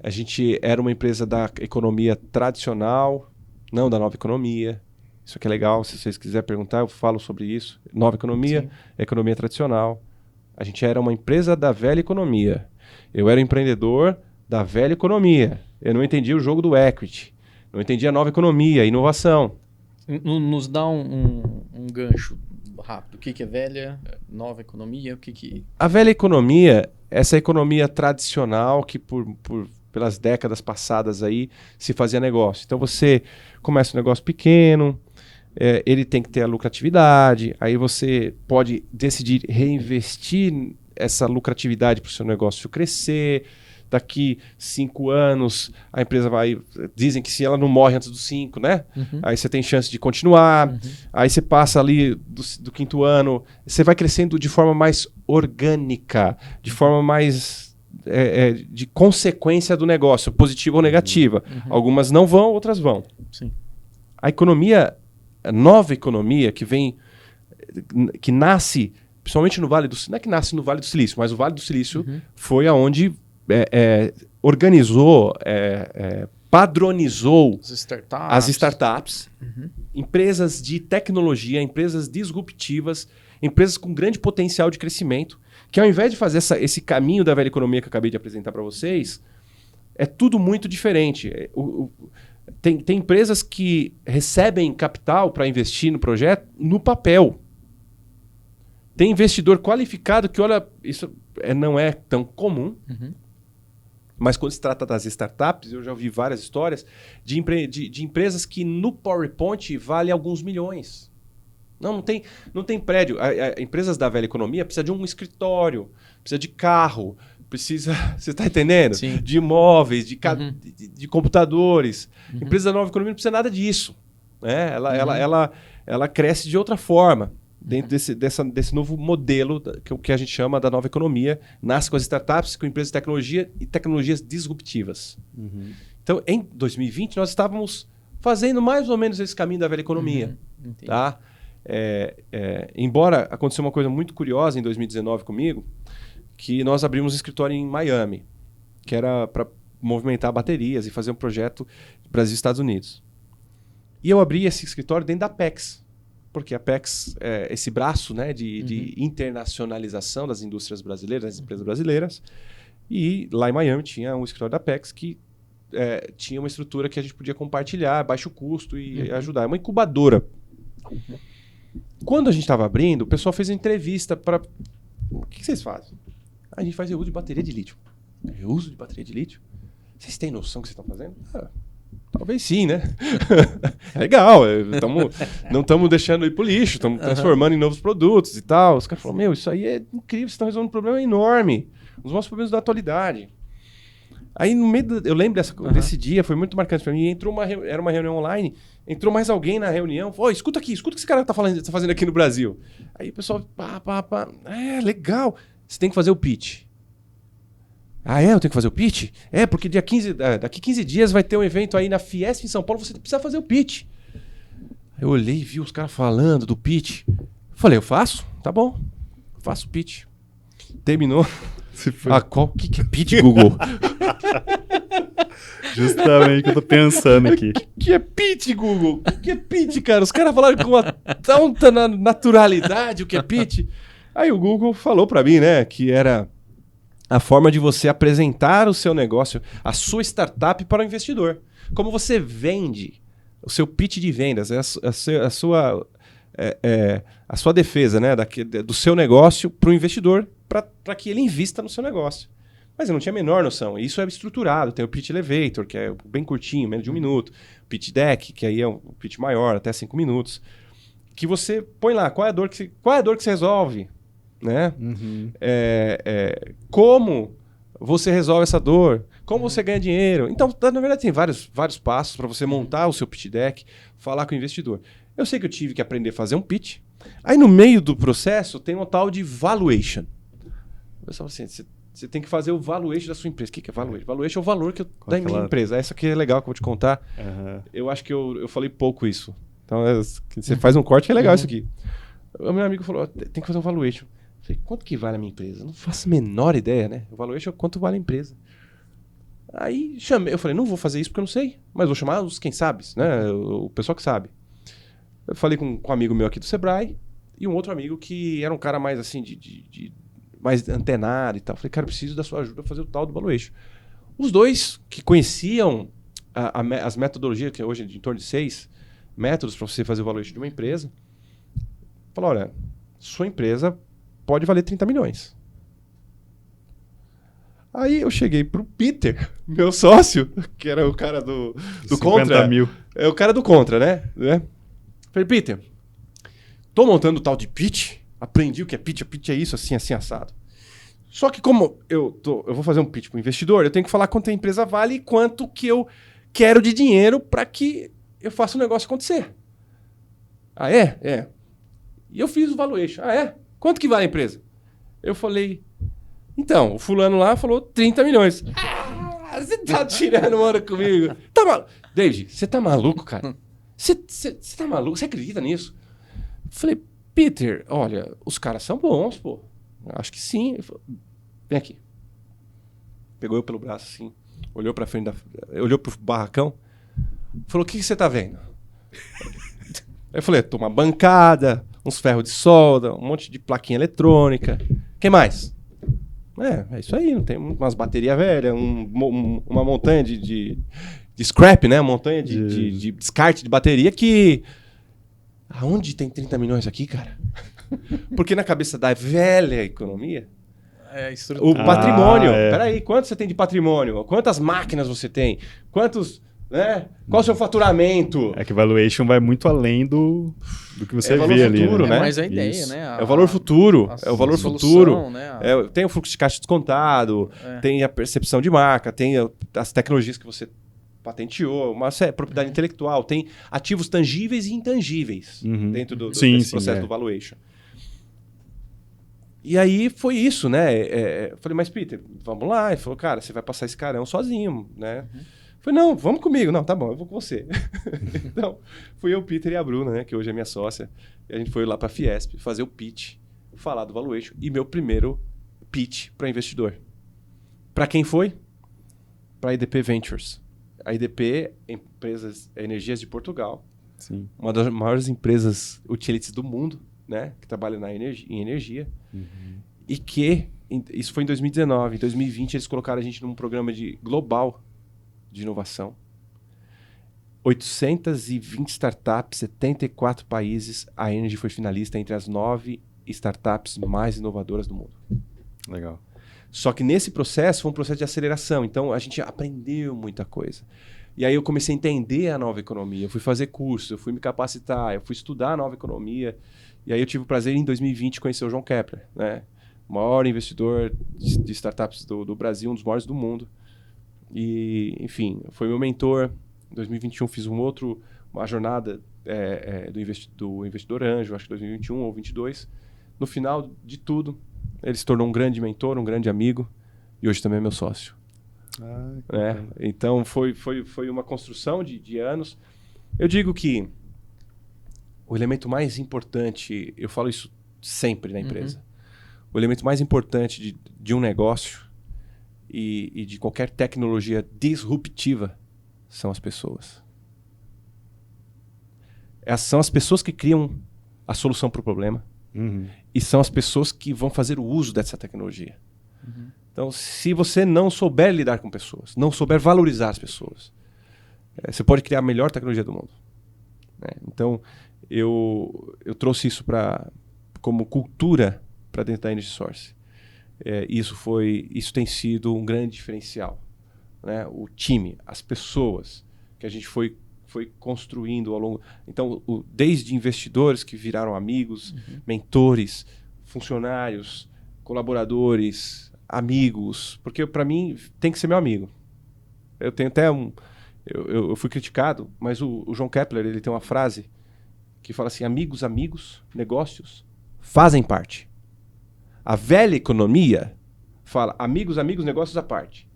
a gente era uma empresa da economia tradicional, não da nova economia. Isso aqui é legal, se vocês quiserem perguntar, eu falo sobre isso. Nova economia, economia tradicional. A gente era uma empresa da velha economia. Eu era empreendedor da velha economia. Eu não entendia o jogo do equity. Não entendia a nova economia, a inovação. Nos dá um gancho rápido. O que é velha, nova economia? O que... A velha economia, essa economia tradicional que pelas décadas passadas aí, se fazia negócio. Então você começa um negócio pequeno, ele tem que ter a lucratividade, aí você pode decidir reinvestir essa lucratividade para o seu negócio crescer. Daqui 5 anos, a empresa vai... Dizem que se ela não morre antes dos 5, né? Aí você tem chance de continuar. Aí você passa ali do 5º ano, você vai crescendo de forma mais orgânica, de forma mais... de consequência do negócio, positiva ou negativa. Algumas não vão, outras vão. Sim. A economia, a nova economia que nasce, principalmente no Vale do Silício, não é que nasce no Vale do Silício, mas o Vale do Silício foi aonde organizou, padronizou as startups, empresas de tecnologia, empresas disruptivas, empresas com grande potencial de crescimento, que ao invés de fazer esse caminho da velha economia que eu acabei de apresentar para vocês, é tudo muito diferente. Tem empresas que recebem capital para investir no projeto no papel. Tem investidor qualificado que olha, isso não é tão comum, mas quando se trata das startups, eu já ouvi várias histórias de empresas que no PowerPoint vale alguns milhões. Não tem prédio. Empresas da velha economia precisam de um escritório, precisa de carro, precisa, você está entendendo? Sim. De imóveis, de computadores. Empresas da nova economia não precisa nada disso. Né? Ela cresce de outra forma. Dentro desse novo modelo que a gente chama da nova economia, nasce com as startups, com empresas de tecnologia e tecnologias disruptivas. Então, em 2020, nós estávamos fazendo mais ou menos esse caminho da velha economia. Tá? Embora aconteceu uma coisa muito curiosa em 2019 comigo, que nós abrimos um escritório em Miami, que era para movimentar baterias e fazer um projeto Brasil e Estados Unidos. E eu abri esse escritório dentro da PEX, porque a PEX é esse braço, né, de internacionalização das indústrias brasileiras, das empresas brasileiras. E lá em Miami tinha um escritório da PEX que tinha uma estrutura que a gente podia compartilhar, baixo custo e ajudar. É uma incubadora. Quando a gente estava abrindo, o pessoal fez uma entrevista para... O que vocês fazem? A gente faz reuso de bateria de lítio. Reuso de bateria de lítio? Vocês têm noção do que vocês estão fazendo? Talvez sim, né? Legal, não estamos deixando ir pro lixo, estamos transformando em novos produtos e tal. Os caras falaram, isso aí é incrível, vocês estão resolvendo um problema enorme. Um dos nossos problemas da atualidade. Aí no meio eu lembro desse dia, foi muito marcante para mim. Era uma reunião online, entrou mais alguém na reunião, falou, escuta o que esse cara tá fazendo aqui no Brasil. Aí o pessoal, legal, você tem que fazer o pitch. Eu tenho que fazer o pitch? Porque daqui 15 dias vai ter um evento aí na Fiesp em São Paulo, você precisa fazer o pitch. Eu olhei e vi os caras falando do pitch. Falei, eu faço? Tá bom, faço o pitch. Terminou. O que é pitch, Google? Justamente o que eu tô pensando aqui. O que é pitch, Google? O que é pitch, cara? Os caras falaram com uma tanta naturalidade o que é pitch. Aí o Google falou pra mim, né, que era a forma de você apresentar o seu negócio, a sua startup para o investidor. Como você vende, o seu pitch de vendas, a sua defesa, né, do seu negócio para o investidor, para que ele invista no seu negócio. Mas eu não tinha a menor noção. Isso é estruturado. Tem o pitch elevator, que é bem curtinho, menos de 1 minuto. Pitch deck, que aí é um pitch maior, até 5 minutos. Que você põe lá, qual é a dor que você resolve? Né? Como você resolve essa dor? Como você ganha dinheiro? Então, na verdade, tem vários passos para você montar o seu pitch deck, falar com o investidor. Eu sei que eu tive que aprender a fazer um pitch. Aí, no meio do processo, tem um tal de valuation. O pessoal fala assim, você tem que fazer o valuation da sua empresa. O que é valuation? Valuation é o valor da minha empresa. Essa aqui é legal que eu vou te contar. Eu acho que eu falei pouco isso. Então, você faz um corte que é legal isso aqui. O meu amigo falou, tem que fazer um valuation. Eu falei, quanto que vale a minha empresa? Não faço a menor ideia, né? O valuation é quanto vale a empresa. Aí eu falei, não vou fazer isso porque eu não sei, mas vou chamar quem sabe, né? O pessoal que sabe. Eu falei com um amigo meu aqui do Sebrae e um outro amigo que era um cara mais assim, mais antenado e tal. Eu falei, cara, eu preciso da sua ajuda para fazer o tal do valuation. Os dois que conheciam as metodologias, que hoje é de em torno de 6 métodos para você fazer o valuation de uma empresa, falaram, olha, sua empresa pode valer 30 milhões. Aí eu cheguei pro Peter, meu sócio, que era o cara do Contra. 50 mil. É o cara do Contra, né? Falei, Peter, tô montando o tal de pitch, aprendi o que é pitch, é isso, assim, assado. Só que como eu vou fazer um pitch pro investidor, eu tenho que falar quanto a empresa vale e quanto que eu quero de dinheiro para que eu faça o negócio acontecer. Ah, é? É. E eu fiz o valuation. Ah, é? Quanto que vale a empresa? Eu falei, então, o fulano lá falou 30 milhões. Ah, você tá tirando hora comigo. Tá maluco? David, você tá maluco, cara? Você tá maluco? Você acredita nisso? Eu falei, Peter, olha, os caras são bons, pô. Acho que sim. Ele falou, vem aqui. Pegou eu pelo braço assim, olhou pra frente, olhou pro barracão, falou, o que você tá vendo? Eu falei, tô uma bancada, uns ferros de solda, um monte de plaquinha eletrônica. Que mais? É isso aí, não tem umas baterias velhas, uma montanha de scrap, né? Uma montanha de descarte de bateria que... Aonde tem 30 milhões aqui, cara? Porque na cabeça da velha economia, o patrimônio... Peraí, quanto você tem de patrimônio? Quantas máquinas você tem? Quantos... Né? Qual o seu faturamento? É que valuation vai muito além do que você vê ali. Futuro, né? É mais a ideia, Isso. né? É o valor futuro. É o valor futuro. Né? Tem o fluxo de caixa descontado, tem a percepção de marca, tem as tecnologias que você patenteou, uma propriedade intelectual, tem ativos tangíveis e intangíveis dentro desse processo do valuation. E aí foi isso, né? Eu falei, mas Peter, vamos lá. Ele falou, cara, você vai passar esse carão sozinho, né? Eu falei, não, vamos comigo. Não, tá bom, eu vou com você. Então, fui eu, Peter e a Bruna, né? Que hoje é minha sócia. E a gente foi lá pra Fiesp fazer o pitch, falar do valuation. E meu primeiro pitch para investidor. Para quem foi? Para a IDP Ventures. A IDP, Energias de Portugal. Sim. Uma das maiores empresas utilities do mundo, né? Que trabalha em energia. E que, isso foi em 2019. Em 2020, eles colocaram a gente num programa global de inovação. 820 startups, 74 países. A Energy foi finalista entre as 9 startups mais inovadoras do mundo. Legal. Só que nesse processo foi um processo de aceleração. Então a gente aprendeu muita coisa. E aí eu comecei a entender a nova economia. Eu fui fazer curso, eu fui me capacitar, eu fui estudar a nova economia. E aí eu tive o prazer em 2020 conhecer o João Kepler, né? O maior investidor de startups do Brasil, um dos maiores do mundo. E, enfim, foi meu mentor. Em 2021 fiz uma jornada do investidor anjo, acho que 2021 ou 2022. No final de tudo, ele se tornou um grande mentor, um grande amigo, e hoje também é meu sócio. Então foi uma construção de anos. Eu digo que o elemento mais importante, eu falo isso sempre na empresa, o elemento mais importante de um negócio e de qualquer tecnologia disruptiva são as pessoas. São as pessoas que criam a solução para o problema e são as pessoas que vão fazer o uso dessa tecnologia. Então, se você não souber lidar com pessoas, não souber valorizar as pessoas, você pode criar a melhor tecnologia do mundo. Né? Então, eu trouxe isso como cultura para dentro da Energy Source. Isso tem sido um grande diferencial. Né? O time, as pessoas que a gente foi construindo ao longo... Então, desde investidores que viraram amigos, mentores, funcionários, colaboradores, amigos, porque para mim tem que ser meu amigo. Eu tenho até eu fui criticado, mas o João Kepler, ele tem uma frase que fala assim: amigos, negócios fazem parte. A velha economia fala amigos, negócios à parte.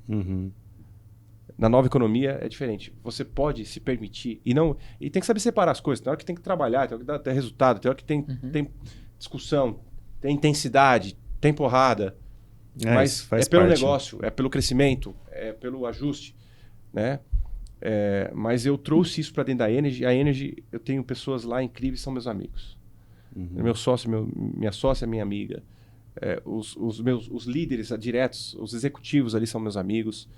Na nova economia é diferente. Você pode se permitir e tem que saber separar as coisas. Tem hora que tem que trabalhar, tem hora que dá resultado, tem hora que tem discussão, tem intensidade, tem porrada. Mas é pelo negócio, é pelo crescimento, é pelo ajuste, né? Mas eu trouxe isso para dentro da Energy. A Energy, eu tenho pessoas lá incríveis, são meus amigos. Meu sócio, minha sócia, minha amiga. Os líderes diretos, os executivos ali são meus amigos.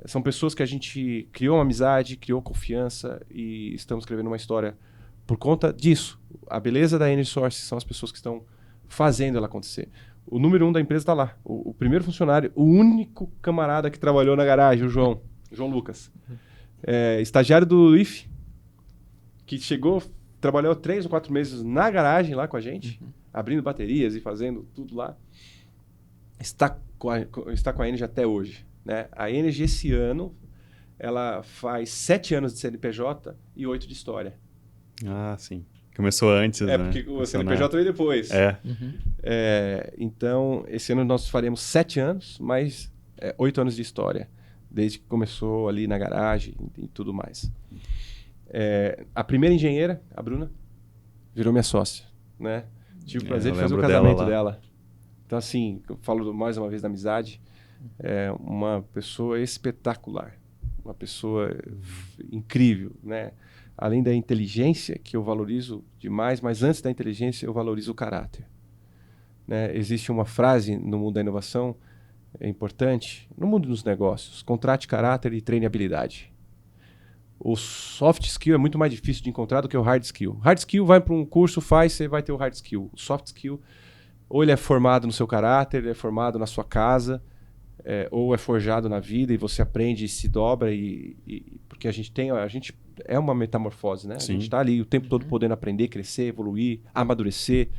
São pessoas que a gente criou uma amizade, criou confiança e estamos escrevendo uma história por conta disso. A beleza da Energy Source são as pessoas que estão fazendo ela acontecer. O número 1 da empresa está lá. O primeiro funcionário, o único camarada que trabalhou na garagem, o João Lucas. Estagiário do IF, que chegou, trabalhou 3 ou 4 meses na garagem lá com a gente, abrindo baterias e fazendo tudo lá. Está com a Energy até hoje. Né? A Energy, esse ano, ela faz 7 anos de CNPJ e 8 de história. Ah, sim. Começou antes, né? Porque o CNPJ veio depois. Então, esse ano nós faremos 7 anos, mais 8 anos de história. Desde que começou ali na garagem e tudo mais. A primeira engenheira, a Bruna, virou minha sócia. Né? Tive o prazer de fazer o casamento dela. Então, assim, eu falo mais uma vez da amizade. É uma pessoa espetacular. Uma pessoa incrível, né? Além da inteligência, que eu valorizo demais, mas antes da inteligência, eu valorizo o caráter. Né? Existe uma frase no mundo da inovação importante, no mundo dos negócios: contrate caráter e treine habilidade. O soft skill é muito mais difícil de encontrar do que o hard skill. Hard skill, vai para um curso, você vai ter o hard skill. O soft skill, ou ele é formado no seu caráter, ele é formado na sua casa, ou é forjado na vida e você aprende e se dobra, porque a gente é uma metamorfose, né? Sim. A gente está ali o tempo todo podendo aprender, crescer, evoluir, amadurecer,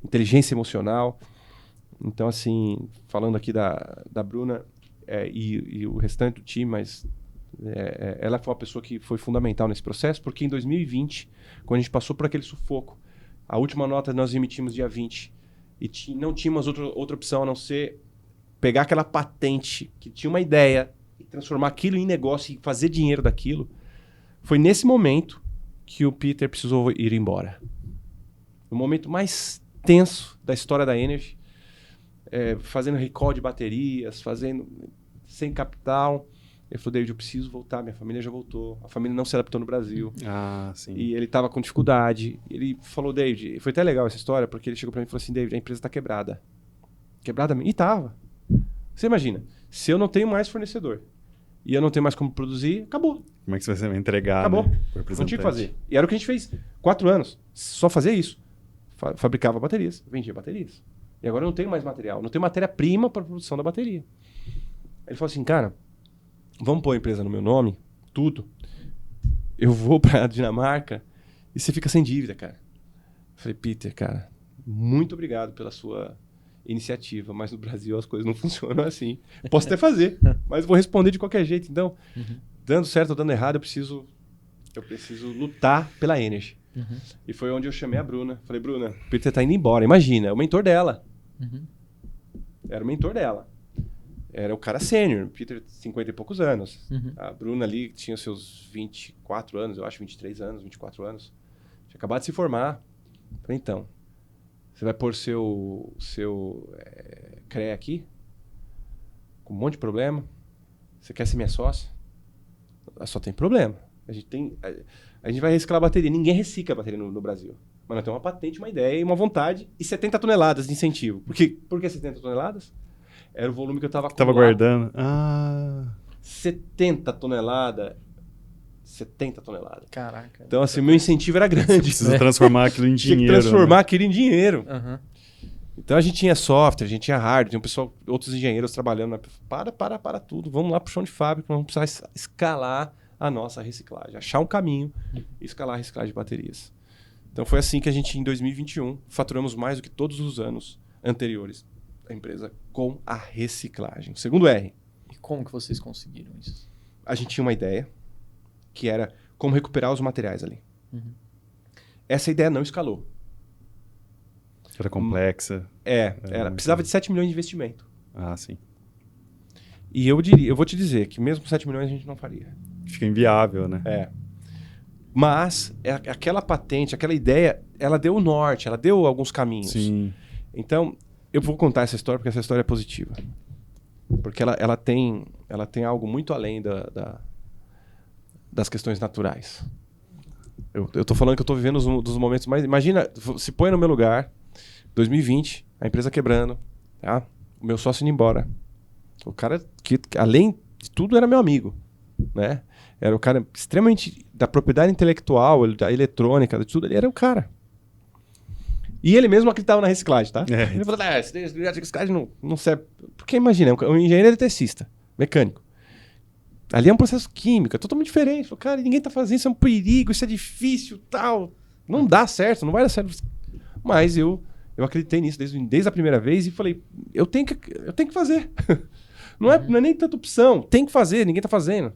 inteligência emocional. Então, assim, falando aqui da Bruna e o restante do time, mas ela foi uma pessoa que foi fundamental nesse processo, porque em 2020, quando a gente passou por aquele sufoco, a última nota nós emitimos dia 20 e não tínhamos outra opção a não ser pegar aquela patente que tinha uma ideia e transformar aquilo em negócio e fazer dinheiro daquilo. Foi nesse momento que o Peter precisou ir embora. O momento mais tenso da história da Energy, fazendo recall de baterias, sem capital. Ele falou: David, eu preciso voltar, minha família já voltou, a família não se adaptou no Brasil. Sim. E ele estava com dificuldade. Ele falou: David, foi até legal essa história, porque ele chegou para mim e falou assim: David, a empresa está quebrada. Quebrada mesmo? E estava. Você imagina, se eu não tenho mais fornecedor e eu não tenho mais como produzir, acabou. Como é que você vai entregar? Acabou. Né, não tinha que fazer. E era o que a gente fez 4 anos. Só fazia isso. Fabricava baterias, vendia baterias. E agora eu não tenho mais material, não tenho matéria-prima para a produção da bateria. Ele falou assim: cara, vamos pôr a empresa no meu nome, tudo. Eu vou para a Dinamarca e você fica sem dívida, cara. Eu falei: Peter, cara, muito obrigado pela sua iniciativa, mas no Brasil as coisas não funcionam assim. Posso até fazer, mas vou responder de qualquer jeito. Então, dando certo ou dando errado, eu preciso lutar pela Energy. E foi onde eu chamei a Bruna. Falei: Bruna, o Peter tá indo embora. Imagina, é o mentor dela. Era o mentor dela. Era o cara sênior, Peter, 50 e poucos anos. A Bruna ali tinha seus 24 anos, eu acho, 23 anos, 24 anos. Tinha acabado de se formar. Falei: então, você vai pôr seu CREA aqui, com um monte de problema. Você quer ser minha sócia? Só tem problema. A gente vai reciclar a bateria. Ninguém recicla a bateria no Brasil. Mas nós temos uma patente, uma ideia e uma vontade e 70 toneladas de incentivo. Por que 70 toneladas? Era o volume que eu estava guardando. 70 toneladas. 70 toneladas. Caraca. Então, assim, o meu incentivo era grande. Precisa transformar aquilo em dinheiro. Tinha que transformar aquilo em dinheiro. Uhum. Então, a gente tinha software, a gente tinha hardware, tinha um pessoal, outros engenheiros trabalhando. Para tudo. Vamos lá para o chão de fábrica, vamos precisar escalar a nossa reciclagem. Achar um caminho e escalar a reciclagem de baterias. Então, foi assim que a gente, em 2021, faturamos mais do que todos os anos anteriores da empresa com a reciclagem. Segundo R. E como que vocês conseguiram isso? A gente tinha uma ideia, que era como recuperar os materiais ali. Essa ideia não escalou. Era complexa. Precisava de 7 milhões de investimento. Sim. E eu vou te dizer que mesmo com 7 milhões a gente não faria. Fica inviável, né? Mas aquela patente, aquela ideia, ela deu o norte, ela deu alguns caminhos. Sim. Então, eu vou contar essa história porque essa história é positiva. Porque ela tem algo muito além das questões naturais. Eu tô falando que eu tô vivendo dos momentos mais... Imagina, se põe no meu lugar, 2020, a empresa quebrando, tá? O meu sócio indo embora. O cara que, além de tudo, era meu amigo, né? Era o cara extremamente... Da propriedade intelectual, da eletrônica, de tudo, ele era o cara. E ele mesmo acreditava na reciclagem, tá? É. Ele falou, esse reciclagem não serve. Porque imagina, o engenheiro é eletricista, mecânico. Ali é um processo químico, é totalmente diferente. Falei, cara, ninguém tá fazendo, isso é um perigo, isso é difícil, tal. Não dá certo, não vai dar certo. Mas eu acreditei nisso desde a primeira vez e falei, eu tenho que fazer. Não é nem tanta opção, tem que fazer, ninguém tá fazendo.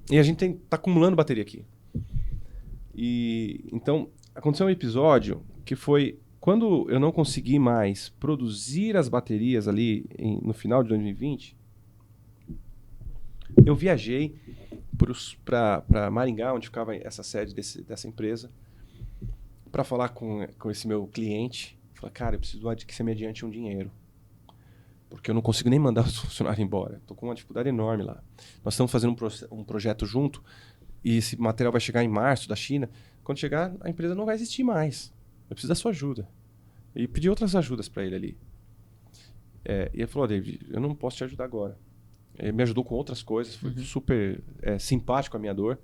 E a gente tá acumulando bateria aqui. E então, aconteceu um episódio que foi quando eu não consegui mais produzir as baterias ali no final de 2020, eu viajei para Maringá, onde ficava essa sede dessa empresa, para falar com esse meu cliente. Falei, cara, eu preciso que você me adiante um dinheiro. Porque eu não consigo nem mandar os funcionários embora. Estou com uma dificuldade enorme lá. Nós estamos fazendo um projeto junto e esse material vai chegar em março da China. Quando chegar, a empresa não vai existir mais. Eu preciso da sua ajuda. E pedi outras ajudas para ele ali. E ele falou, David, eu não posso te ajudar agora. Ele me ajudou com outras coisas, foi super simpático a minha dor,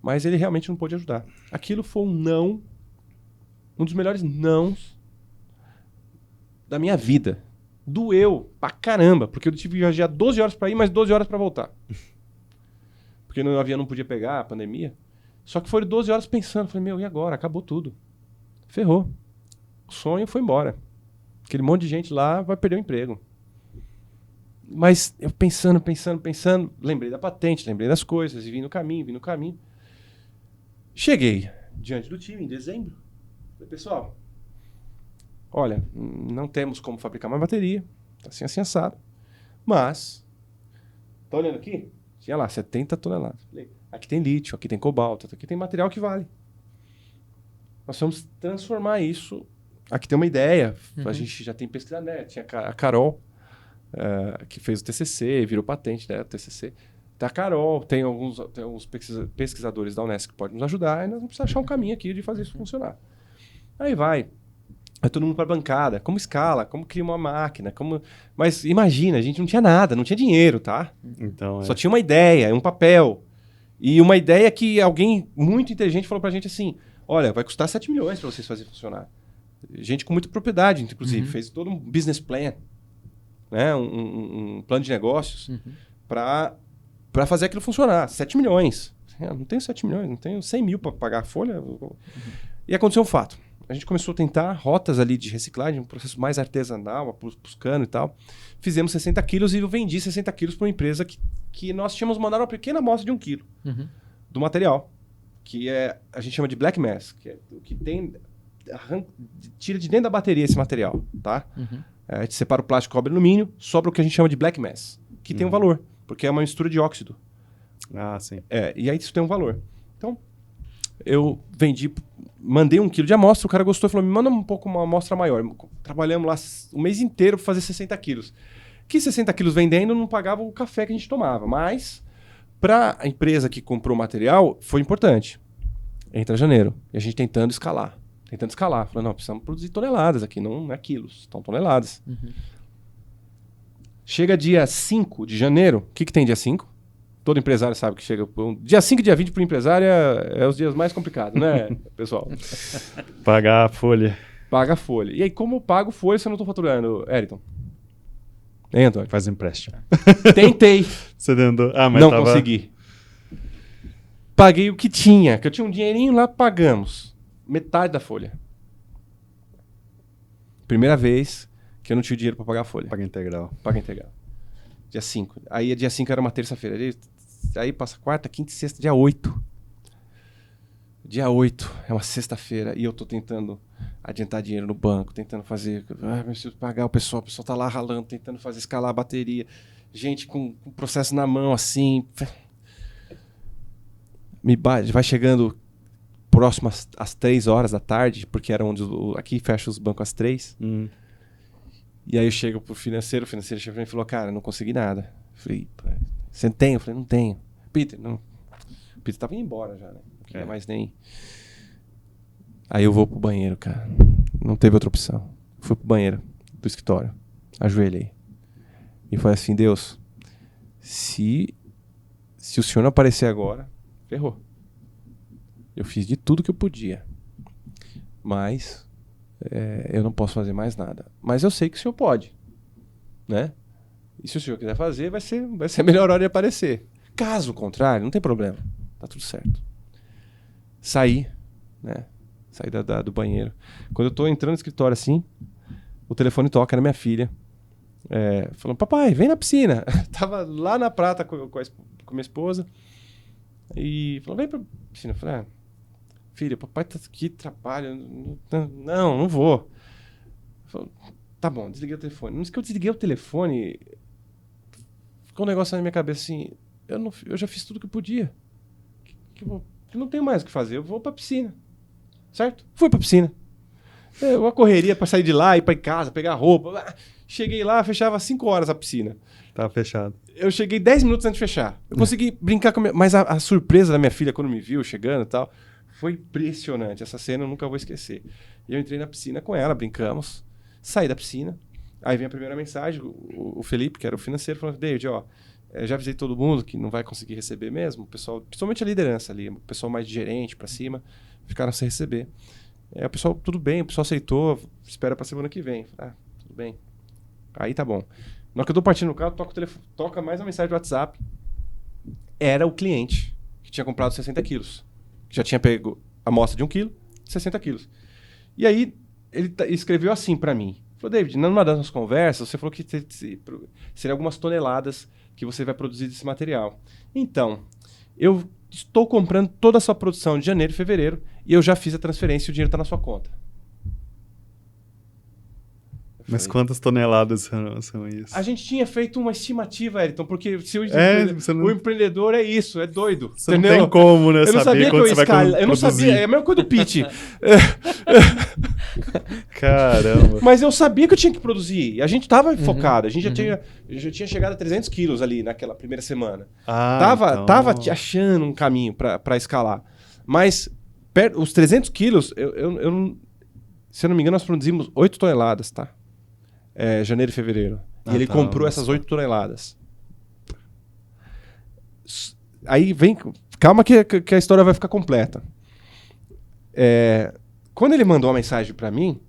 mas ele realmente não pôde ajudar. Aquilo foi um dos melhores nãos da minha vida. Doeu pra caramba, porque eu tive que viajar 12 horas para ir, mais 12 horas para voltar. Porque no avião não podia pegar a pandemia. Só que foram 12 horas pensando, falei, e agora? Acabou tudo. Ferrou. O sonho foi embora. Aquele monte de gente lá vai perder o emprego. Mas eu pensando, lembrei da patente, lembrei das coisas, e vim no caminho. Cheguei diante do time em dezembro. Falei, pessoal, olha, não temos como fabricar mais bateria, tá assim assado, mas, tá olhando aqui? Tinha lá 70 toneladas. Falei, aqui tem lítio, aqui tem cobalto, aqui tem material que vale. Nós vamos transformar isso. Aqui tem uma ideia, a gente já tem pesquisa, né? Tinha a Carol, que fez o TCC, virou patente, né? O TCC. Tem a Carol, tem alguns pesquisadores da Unesco que podem nos ajudar, e nós vamos precisar achar um caminho aqui de fazer isso funcionar. Aí vai todo mundo para a bancada, como escala, como cria uma máquina, mas imagina, a gente não tinha nada, não tinha dinheiro, tá? Então, Só tinha uma ideia, um papel, e uma ideia que alguém muito inteligente falou pra gente assim, olha, vai custar 7 milhões para vocês fazerem funcionar. Gente com muita propriedade, inclusive, fez todo um business plan, né? Um plano de negócios para fazer aquilo funcionar. 7 milhões. Não tenho 7 milhões, não tenho 100 mil para pagar a folha. E aconteceu um fato. A gente começou a tentar rotas ali de reciclagem, um processo mais artesanal, buscando e tal. Fizemos 60 quilos e eu vendi 60 quilos para uma empresa que nós tínhamos mandado uma pequena amostra de 1 quilo do material, que a gente chama de black mass, que é o que tem... tira de dentro da bateria esse material, tá? A gente separa o plástico, cobre e alumínio, sobra o que a gente chama de black mass, que tem um valor, porque é uma mistura de óxido. Ah, sim. E aí isso tem um valor. Então, eu mandei 1 quilo de amostra, o cara gostou e falou, me manda uma amostra maior. Trabalhamos lá o mês inteiro para fazer 60 quilos. Que 60 quilos vendendo não pagava o café que a gente tomava, mas para a empresa que comprou o material, foi importante. Entra janeiro, e a gente tentando escalar. Falando, não, precisamos produzir toneladas aqui, não é quilos, são toneladas. Chega dia 5 de janeiro, o que tem dia 5? Todo empresário sabe que chega... Dia 5 e dia 20 para o empresário é os dias mais complicados, né, pessoal? Pagar a folha. Paga a folha. E aí, como eu pago folha se eu não estou faturando, Eriton? Hein, Antônio? Faz empréstimo. Tentei. Você tentou... mas não consegui. Paguei o que tinha, que eu tinha um dinheirinho lá, pagamos. Metade da folha. Primeira vez que eu não tinha dinheiro para pagar a folha. Paga integral. Dia 5. Aí dia 5 era uma terça-feira. Aí passa quarta, quinta e sexta, dia 8. Dia 8 é uma sexta-feira e eu tô tentando adiantar dinheiro no banco, tentando fazer... preciso pagar o pessoal tá lá ralando, tentando fazer escalar a bateria. Gente com o processo na mão, assim... Vai chegando próximo às 3 horas da tarde, porque era onde aqui fecha os bancos às 3. E aí eu chego pro financeiro, o financeiro chegou e falou, cara, não consegui nada. Eu falei, você tem? Eu falei, não tenho. Peter, não. O Peter tava indo embora já, né? Não queria mais nem... Aí eu vou pro banheiro, cara. Não teve outra opção. Fui pro banheiro do escritório. Ajoelhei. E falei assim, Deus, se o senhor não aparecer agora, ferrou. Eu fiz de tudo que eu podia. Mas eu não posso fazer mais nada. Mas eu sei que o senhor pode, né? E se o senhor quiser fazer, vai ser a melhor hora de aparecer. Caso contrário, não tem problema. Tá tudo certo. Saí, né? Saí do banheiro. Quando eu tô entrando no escritório assim, o telefone toca, era minha filha. Falando, papai, vem na piscina. Tava lá na prata com minha esposa. E falou, vem pra piscina. Eu falei, filha, papai tá aqui, trabalha. Não vou. Falei, tá bom, desliguei o telefone. No que eu desliguei o telefone, ficou um negócio na minha cabeça assim, eu já fiz tudo que eu podia. Eu não tenho mais o que fazer, eu vou pra piscina. Certo? Fui pra piscina. Uma correria pra sair de lá, ir pra casa, pegar roupa. Cheguei lá, fechava 5 horas a piscina. Tava fechado. Eu cheguei 10 minutos antes de fechar. Eu consegui brincar com mas a surpresa da minha filha quando me viu chegando e tal, foi impressionante. Essa cena eu nunca vou esquecer. E eu entrei na piscina com ela, brincamos. Saí da piscina. Aí vem a primeira mensagem, o Felipe, que era o financeiro, falou, David, já avisei todo mundo que não vai conseguir receber mesmo. O pessoal, principalmente a liderança ali, o pessoal mais de gerente pra cima, ficaram sem receber. O pessoal, tudo bem, o pessoal aceitou, espera pra semana que vem. Tudo bem. Aí tá bom. Na hora que eu tô partindo no carro, toca mais uma mensagem do WhatsApp. Era o cliente que tinha comprado 60 quilos. Já tinha pego a amostra de 1 quilo, 60 quilos. E aí, ele escreveu assim pra mim. Falou, David, numa das nossas conversas, você falou que seriam algumas toneladas que você vai produzir desse material. Então, eu estou comprando toda a sua produção de janeiro e fevereiro e eu já fiz a transferência e o dinheiro está na sua conta. Mas quantas toneladas são isso? A gente tinha feito uma estimativa, Ayrton, porque se o empreendedor é isso, é doido. Você entendeu? Não tem como, né? Eu não sabia que eu ia escalar. Eu não sabia, é a mesma coisa do pitch. Caramba. Mas eu sabia que eu tinha que produzir. E a gente estava focado. A gente já tinha chegado a 300 quilos ali naquela primeira semana. Tava achando um caminho para escalar. Mas os 300 quilos, se eu não me engano, nós produzimos 8 toneladas, tá? Janeiro e fevereiro. E ele comprou essas 8 toneladas. Aí vem... Calma que a história vai ficar completa. Quando ele mandou uma mensagem pra mim,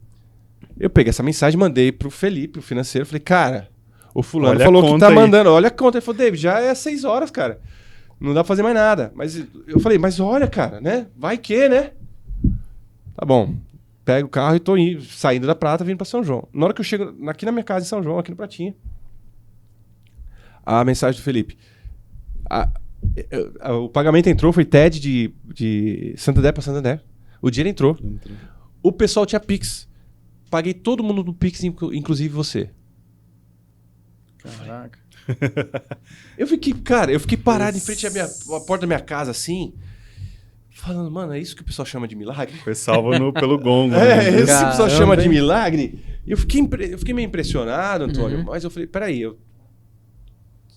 eu peguei essa mensagem, mandei pro Felipe, o financeiro, falei, cara, o fulano falou que tá mandando, olha a conta. Ele falou, David, já é 6 horas, cara. Não dá pra fazer mais nada. Mas eu falei, mas olha, cara, né? Vai que, né? Tá bom. Pego o carro e tô saindo da Prata, vindo pra São João. Na hora que eu chego aqui na minha casa em São João, aqui no Pratinha, a mensagem do Felipe. O pagamento entrou, foi TED de Santander pra Santander. O dinheiro entrou. O pessoal tinha Pix. Paguei todo mundo no Pix, inclusive você. Caraca. Eu fiquei parado em frente à porta da minha casa, assim, falando, mano, é isso que o pessoal chama de milagre? Foi salvo pelo gongo. É isso que o pessoal chama de milagre? E eu fiquei meio impressionado, Antônio, mas eu falei, peraí,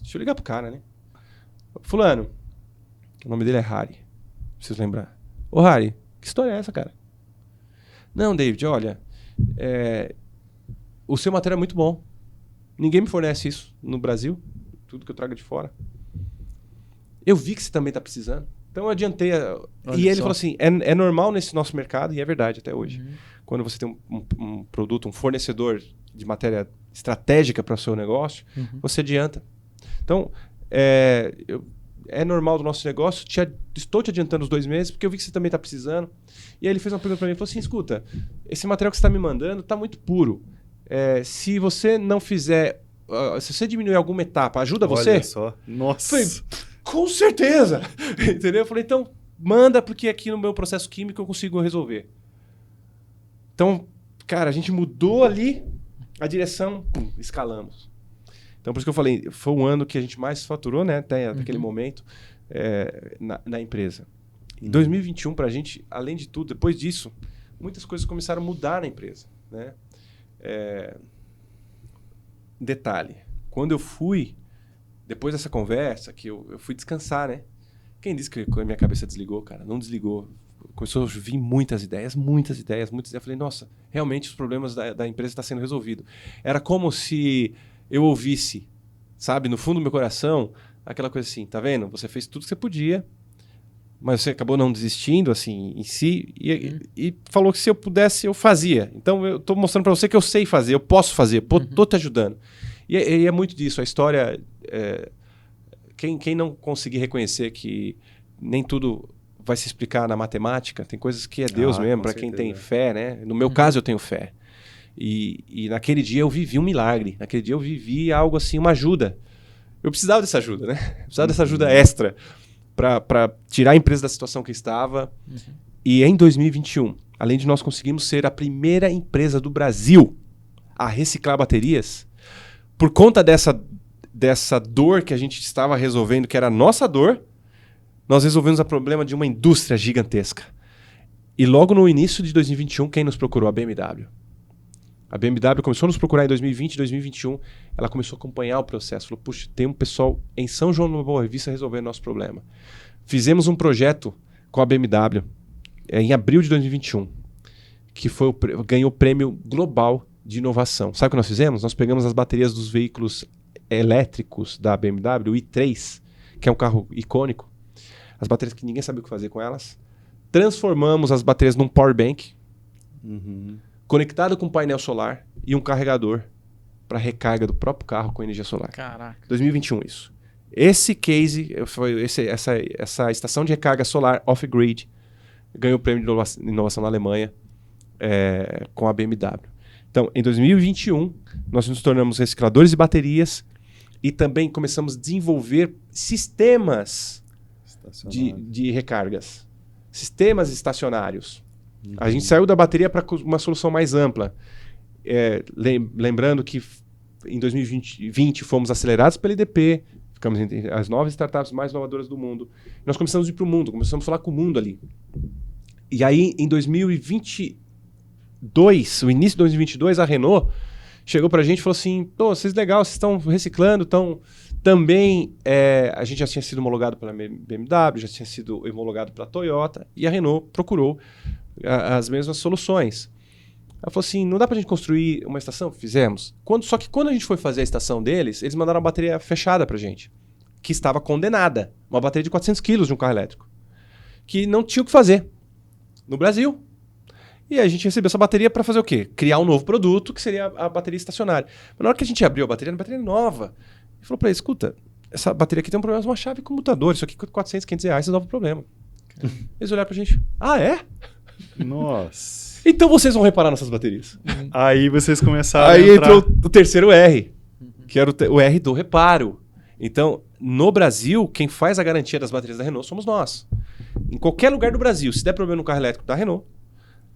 deixa eu ligar pro cara, né? Fulano, o nome dele é Harry, preciso lembrar. Ô Harry, que história é essa, cara? Não, David, olha, o seu material é muito bom. Ninguém me fornece isso no Brasil, tudo que eu trago de fora. Eu vi que você também está precisando. Então eu adiantei. E ele falou assim, é normal nesse nosso mercado, e é verdade até hoje. Quando você tem um produto, um fornecedor de matéria estratégica para o seu negócio, você adianta. Então, é normal do nosso negócio, estou te adiantando os 2 meses, porque eu vi que você também está precisando. E aí ele fez uma pergunta para mim, ele falou assim, escuta, esse material que você está me mandando está muito puro. Se você não fizer, se você diminuir alguma etapa, ajuda você? Olha só. Nossa. Falei, com certeza. Entendeu? Eu falei, então manda, porque aqui no meu processo químico eu consigo resolver. Então, cara, a gente mudou ali a direção, escalamos. Então, por isso que eu falei, foi um ano que a gente mais faturou, né, até naquele momento, na empresa. Em 2021, pra gente, além de tudo, depois disso, muitas coisas começaram a mudar na empresa, né? Detalhe, quando eu fui, depois dessa conversa, que eu fui descansar, né? Quem disse que a minha cabeça desligou, cara? Não desligou. Começou a vir muitas ideias. Eu falei, nossa, realmente os problemas da empresa estão sendo resolvidos. Era como se eu ouvisse, sabe, no fundo do meu coração, aquela coisa assim, tá vendo? Você fez tudo que você podia, mas você acabou não desistindo, assim, em si, e falou que se eu pudesse, eu fazia. Então, eu tô mostrando para você que eu sei fazer, eu posso fazer, tô te ajudando. E é muito disso, a história... Quem não conseguir reconhecer que nem tudo vai se explicar na matemática, tem coisas que é Deus mesmo, para quem tem fé, né? No meu caso, eu tenho fé. E naquele dia eu vivi um milagre, naquele dia eu vivi algo assim, uma ajuda. Eu precisava dessa ajuda, né? Eu precisava dessa ajuda extra para tirar a empresa da situação que estava. E em 2021, além de nós conseguirmos ser a primeira empresa do Brasil a reciclar baterias, por conta dessa dor que a gente estava resolvendo, que era a nossa dor, nós resolvemos o problema de uma indústria gigantesca. E logo no início de 2021, quem nos procurou? A BMW. A BMW começou a nos procurar em 2020, 2021. Ela começou a acompanhar o processo. Falou, puxa, tem um pessoal em São João da Boa Vista resolvendo nosso problema. Fizemos um projeto com a BMW em abril de 2021, que ganhou o prêmio global de inovação. Sabe o que nós fizemos? Nós pegamos as baterias dos veículos elétricos da BMW, o i3, que é um carro icônico, as baterias que ninguém sabia o que fazer com elas, transformamos as baterias num power bank, conectado com um painel solar e um carregador para recarga do próprio carro com energia solar. Caraca. 2021 isso. Esse case, essa estação de recarga solar off-grid ganhou o prêmio de inovação na Alemanha com a BMW. Então, em 2021, nós nos tornamos recicladores de baterias e também começamos a desenvolver sistemas de recargas, sistemas estacionários. A gente saiu da bateria para uma solução mais ampla. Lembrando que em 2020 fomos acelerados pela IDP, ficamos entre as 9 startups mais inovadoras do mundo. Nós começamos a ir para o mundo, começamos a falar com o mundo ali. E aí, em 2022, o início de 2022, a Renault chegou para a gente e falou assim, vocês legal, vocês estão reciclando, também a gente já tinha sido homologado pela BMW, já tinha sido homologado pela Toyota, e a Renault procurou as mesmas soluções. Ela falou assim, não dá pra gente construir uma estação? Fizemos. Só que quando a gente foi fazer a estação deles, eles mandaram uma bateria fechada pra gente, que estava condenada. Uma bateria de 400 quilos de um carro elétrico, que não tinha o que fazer no Brasil. E a gente recebeu essa bateria para fazer o quê? Criar um novo produto, que seria a bateria estacionária. Mas na hora que a gente abriu a bateria nova, ele falou para ele, escuta, essa bateria aqui tem um problema, uma chave comutador, isso aqui custa 400, 500 reais, resolve o problema. Eles olharam pra gente, é? Nossa. Então vocês vão reparar nossas baterias. Aí vocês começaram Aí a entrar... entrou o terceiro R, que era o R do reparo. Então, no Brasil, quem faz a garantia das baterias da Renault somos nós. Em qualquer lugar do Brasil, se der problema no carro elétrico da Renault,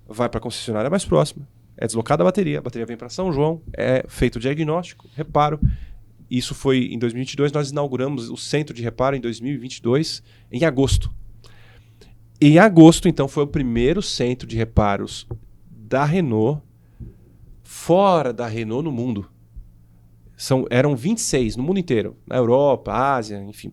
vai para a concessionária mais próxima, é deslocada a bateria vem para São João, é feito o diagnóstico, reparo. Isso foi em 2022, nós inauguramos o centro de reparo em 2022, em agosto. Em agosto, então, foi o primeiro centro de reparos da Renault, fora da Renault no mundo. Eram 26 no mundo inteiro, na Europa, Ásia, enfim.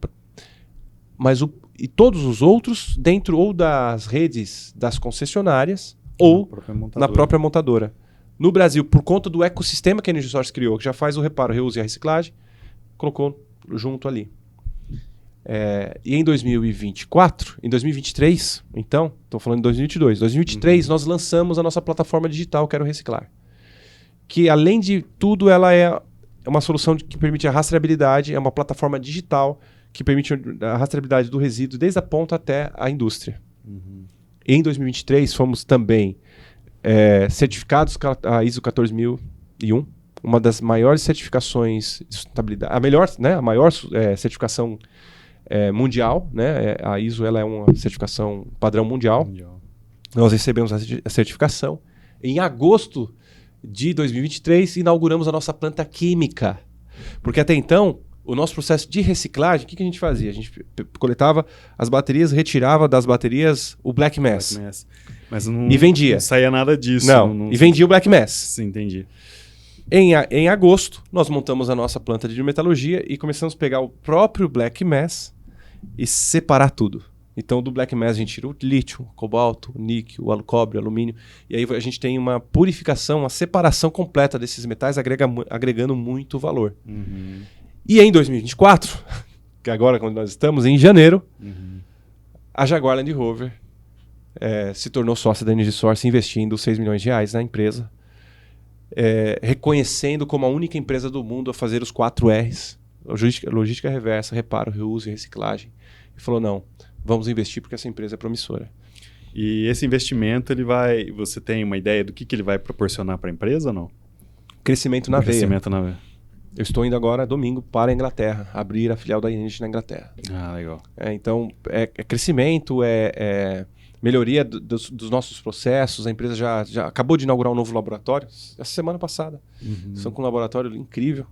E todos os outros dentro ou das redes das concessionárias ou na própria montadora. No Brasil, por conta do ecossistema que a EnergySource criou, que já faz o reparo, o reuso e a reciclagem, colocou junto ali. E em 2024, em 2023, então, estou falando de 2022, 2023 nós lançamos a nossa plataforma digital Quero Reciclar, que além de tudo ela é uma solução que permite a rastreabilidade, é uma plataforma digital que permite a rastreabilidade do resíduo desde a ponta até a indústria. Em 2023 fomos também certificados com a ISO 14001, uma das maiores certificações de sustentabilidade, a maior certificação mundial, né? A ISO ela é uma certificação padrão mundial. Nós recebemos a certificação. Em agosto de 2023, inauguramos a nossa planta química. Porque até então, o nosso processo de reciclagem, o que a gente fazia? A gente coletava as baterias, retirava das baterias o Black Mass. Mas não, e vendia. Não saía nada disso. Não, e vendia o Black Mass. Sim, entendi. Em agosto, nós montamos a nossa planta de metalurgia e começamos a pegar o próprio Black Mass e separar tudo. Então, do Black Mass a gente tira o lítio, o cobalto, o níquel, o cobre, o alumínio. E aí a gente tem uma purificação, uma separação completa desses metais, agregando muito valor. E em 2024, que agora quando nós estamos, em janeiro, a Jaguar Land Rover se tornou sócia da EnergySource, investindo 6 milhões de reais na empresa, reconhecendo como a única empresa do mundo a fazer os 4 R's, logística reversa, reparo, reuso e reciclagem. E falou, não, vamos investir porque essa empresa é promissora. E esse investimento, você tem uma ideia do que ele vai proporcionar para a empresa ou não? Crescimento na veia. Crescimento na veia. Eu estou indo agora, domingo, para a Inglaterra, abrir a filial da Energy na Inglaterra. Ah, legal. Então, crescimento, melhoria dos nossos processos. A empresa já acabou de inaugurar um novo laboratório, essa semana passada. Estão com um laboratório incrível,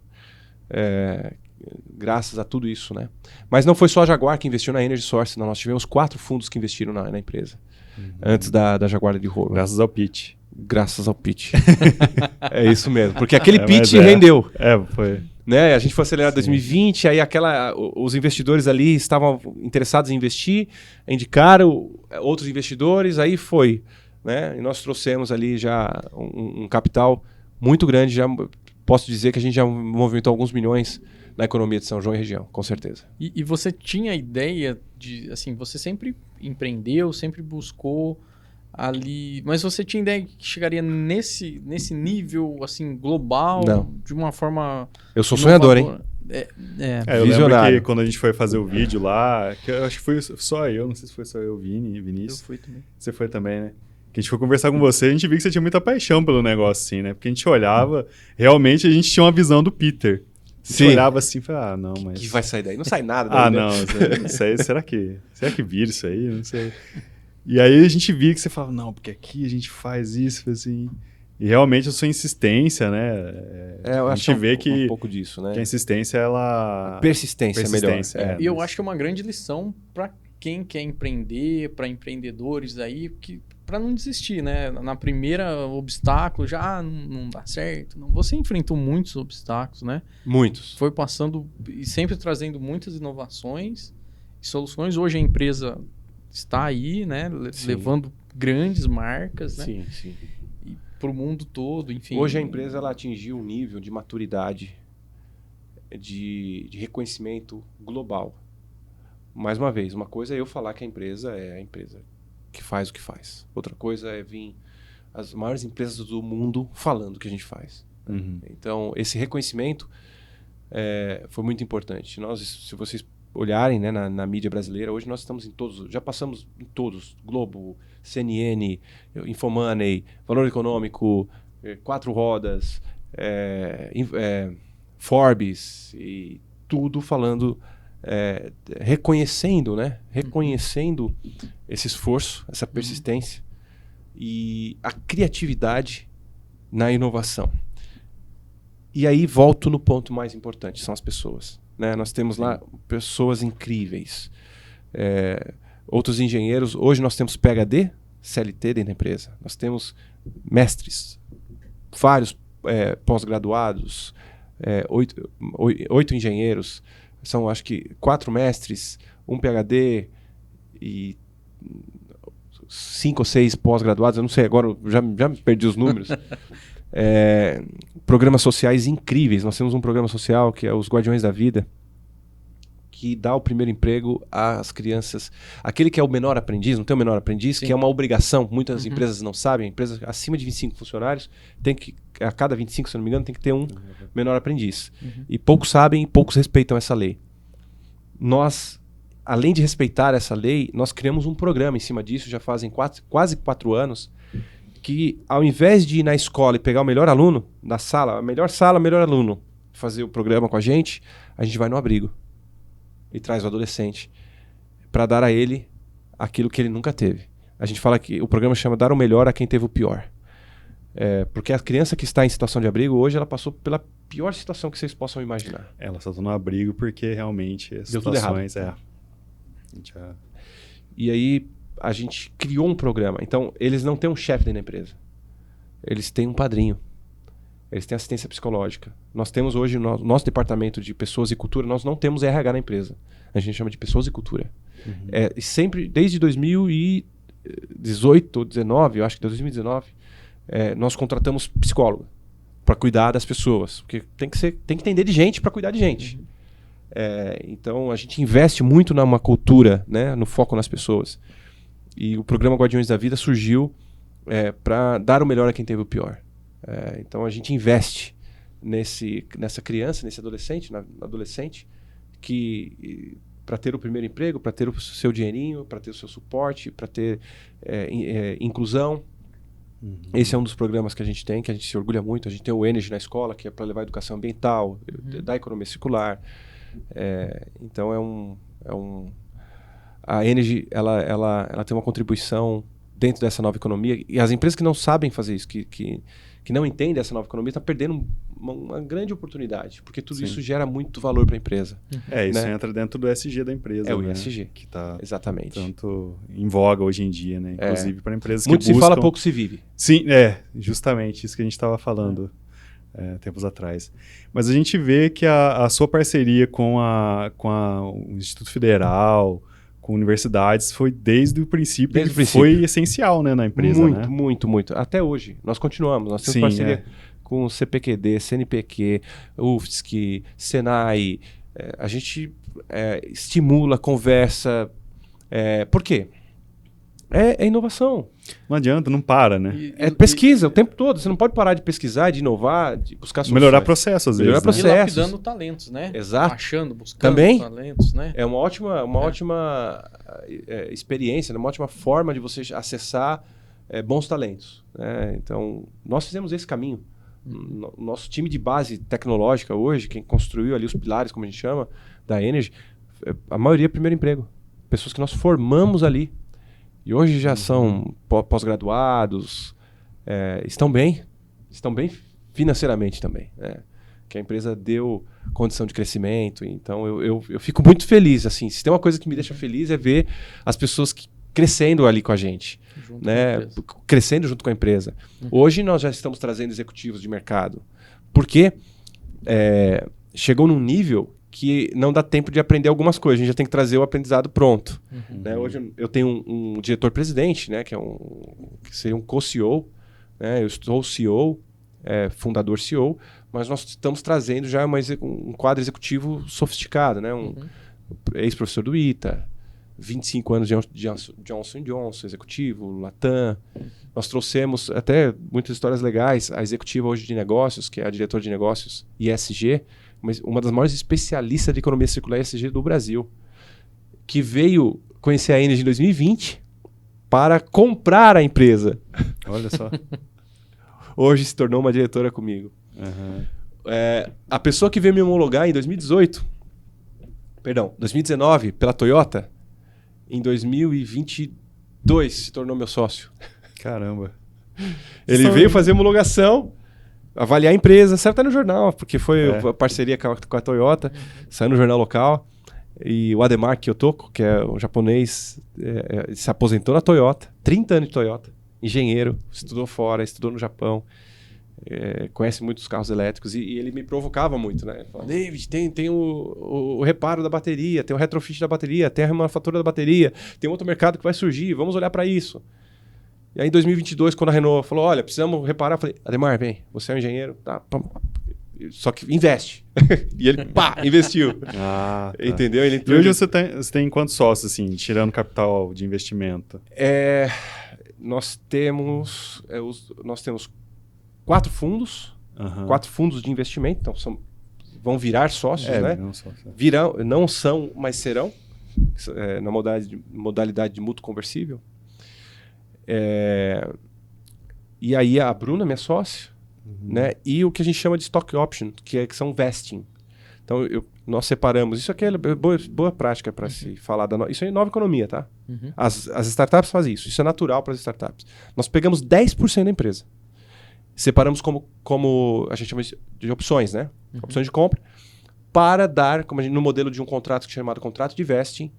graças a tudo isso, né? Mas não foi só a Jaguar que investiu na EnergySource, não. Nós tivemos 4 fundos que investiram na empresa, antes da Jaguar Land Rover. Graças ao pitch. Graças ao pitch. É isso mesmo, porque aquele pitch rendeu. Foi. Né? A gente foi acelerar em 2020, aí os investidores ali estavam interessados em investir, indicaram outros investidores, aí foi. Né? E nós trouxemos ali já um capital muito grande, já posso dizer que a gente já movimentou alguns milhões na economia de São João e região, com certeza. E você tinha ideia de, assim, você sempre empreendeu, sempre buscou ali, mas você tinha ideia que chegaria nesse nível, assim, global? Não. De uma forma... Eu sou sonhador, hein? Eu visionário. lembro que quando a gente foi fazer o vídeo lá, que eu acho que foi só eu, não sei se foi só eu, Vinícius. Eu fui também. Você foi também, né? Que a gente foi conversar com você, a gente viu que você tinha muita paixão pelo negócio, assim, né? Porque a gente olhava, realmente a gente tinha uma visão do Peter. A gente olhava assim e falava, não, mas... que vai sair daí? Não sai nada daí, né? Não, isso aí, será que vira isso aí? Não sei. E aí a gente via que você falava, não, porque aqui a gente faz isso, assim... E realmente a sua insistência, né? Eu a acho gente vê que um pouco disso, né? Que a insistência, ela... A persistência é melhor. E eu acho que é uma grande lição para quem quer empreender, para empreendedores aí, para não desistir, né? Na primeira obstáculo, já não dá certo. Não. Você enfrentou muitos obstáculos, né? Muitos. Foi passando e sempre trazendo muitas inovações e soluções. Hoje a empresa está aí, né? Levando grandes marcas, né? Sim. Para o mundo todo, enfim. Hoje a empresa ela atingiu um nível de maturidade, de reconhecimento global. Mais uma vez, uma coisa é eu falar que a empresa é a empresa que faz o que faz. Outra coisa é vir as maiores empresas do mundo falando o que a gente faz. Uhum. Então, esse reconhecimento foi muito importante. Nós, se vocês olharem, né, na mídia brasileira, hoje nós estamos em todos, já passamos em todos, Globo, CNN, Infomoney, Valor Econômico, Quatro Rodas, Forbes, e tudo falando, reconhecendo, né? Reconhecendo esse esforço, essa persistência e a criatividade na inovação. E aí volto no ponto mais importante, são as pessoas. Né? Nós temos lá pessoas incríveis. Outros engenheiros. Hoje nós temos PhD, CLT dentro da empresa. Nós temos mestres, vários pós-graduados, 8 engenheiros. São, acho que, 4 mestres, 1 PhD e 5 ou 6 pós-graduados. Eu não sei, agora já me perdi os números. Programas sociais incríveis. Nós temos um programa social que é os Guardiões da Vida, que dá o primeiro emprego às crianças. Aquele que é o menor aprendiz, não tem o menor aprendiz, Sim. que é uma obrigação. Muitas empresas não sabem. Empresas acima de 25 funcionários, tem que, a cada 25, se não me engano, tem que ter um menor aprendiz. E poucos sabem e poucos respeitam essa lei. Nós, além de respeitar essa lei, nós criamos um programa em cima disso, já fazem quase 4 anos, que ao invés de ir na escola e pegar o melhor aluno da sala, melhor aluno, fazer o programa com a gente vai no abrigo e traz o adolescente para dar a ele aquilo que ele nunca teve. A gente fala que o programa chama Dar o Melhor a Quem Teve o Pior. Porque a criança que está em situação de abrigo, hoje ela passou pela pior situação que vocês possam imaginar. Ela só está no abrigo porque realmente as deu tudo errado. E aí a gente criou um programa. Então, eles não têm um chefe dentro da empresa. Eles têm um padrinho. Eles têm assistência psicológica. Nós temos hoje, no nosso departamento de pessoas e cultura, nós não temos RH na empresa. A gente chama de pessoas e cultura. E sempre, desde 2018 ou 2019, eu acho que 2019, nós contratamos psicólogo para cuidar das pessoas. Porque tem que entender de gente para cuidar de gente. Então, a gente investe muito numa cultura, né, no foco nas pessoas. E o programa Guardiões da Vida surgiu para dar o melhor a quem teve o pior. Então, a gente investe nessa criança, nesse adolescente, na adolescente, que para ter o primeiro emprego, para ter o seu dinheirinho, para ter o seu suporte, para ter inclusão. Esse é um dos programas que a gente tem, que a gente se orgulha muito. A gente tem o Energy na escola, que é para levar a educação ambiental, da economia circular. Então a Energy ela tem uma contribuição dentro dessa nova economia, e as empresas que não sabem fazer isso, que não entendem essa nova economia, estão perdendo uma grande oportunidade, porque tudo isso gera muito valor para a empresa. Isso entra dentro do ESG da empresa. O ESG. Que está exatamente tanto em voga hoje em dia, né? Inclusive para empresas muito que buscam... Muito se fala, pouco se vive. Sim, justamente isso que a gente estava falando tempos atrás. Mas a gente vê que a sua parceria com o Instituto Federal, com universidades, foi desde o princípio, foi essencial, né, na empresa. Muito. Até hoje. Nós continuamos. Nós temos parceria com o CPQD, CNPq, UFSC, Senai. A gente estimula, conversa. Por quê? É inovação. Não adianta, não para, né? Pesquisa o tempo todo. Você não pode parar de pesquisar, de inovar, de buscar soluções. Melhorar processos, às vezes. Melhorar processos. E lapidando talentos, né? Exato. Achando, buscando talentos, né? É uma ótima experiência, uma ótima forma de você acessar bons talentos. Né? Então, nós fizemos esse caminho. Nosso time de base tecnológica hoje, quem construiu ali os pilares, como a gente chama, da Energy, a maioria é primeiro emprego. Pessoas que nós formamos ali. E hoje já são pós-graduados, estão bem financeiramente também. Né? Que a empresa deu condição de crescimento. Então eu fico muito feliz. Assim, se tem uma coisa que me deixa feliz é ver as pessoas crescendo ali com a gente. Né? Crescendo junto com a empresa. Hoje nós já estamos trazendo executivos de mercado. Porque chegou num nível que não dá tempo de aprender algumas coisas. A gente já tem que trazer o aprendizado pronto. Né? Hoje eu tenho um diretor-presidente, né? que seria um co-CEO. Né? Eu estou CEO, fundador CEO, mas nós estamos trazendo já um quadro executivo sofisticado. Né? Ex-professor do ITA, 25 anos de Johnson & Johnson, executivo, Latam. Nós trouxemos até muitas histórias legais. A executiva hoje de negócios, que é a diretora de negócios ESG, uma das maiores especialistas de economia circular ESG do Brasil, que veio conhecer a Energy em 2020 para comprar a empresa. Olha só. Hoje se tornou uma diretora comigo. A pessoa que veio me homologar em 2019 pela Toyota, em 2022 se tornou meu sócio. Caramba. Ele veio fazer homologação, avaliar a empresa, saiu até no jornal, porque foi a parceria com a Toyota, saiu no jornal local. E o Ademar Kyotoko, que é um japonês, se aposentou na Toyota, 30 anos de Toyota, engenheiro, estudou fora, estudou no Japão, conhece muitos carros elétricos, e ele me provocava muito, né? Ele falava, David, tem o reparo da bateria, tem o retrofit da bateria, tem a remanufatura da bateria, tem outro mercado que vai surgir, vamos olhar para isso. E aí em 2022, quando a Renault falou, olha, precisamos reparar, eu falei, Ademar, vem, você é um engenheiro, tá, só que investe. E ele, investiu. Tá. Entendeu? Ele e hoje você tem quantos sócios, assim, tirando capital de investimento? Nós temos 4 fundos, 4 fundos de investimento, então vão virar sócios, né? Não são, mas serão, na modalidade de mútuo conversível. E aí a Bruna, minha sócia, né? E o que a gente chama de stock option, que são vesting. Então nós separamos. Isso aqui é boa prática para se falar isso é nova economia, tá? As startups fazem isso. Isso é natural para as startups. Nós pegamos 10% da empresa. Separamos como a gente chama de opções, né? Opções de compra, para dar, no modelo de um contrato chamado contrato de vesting,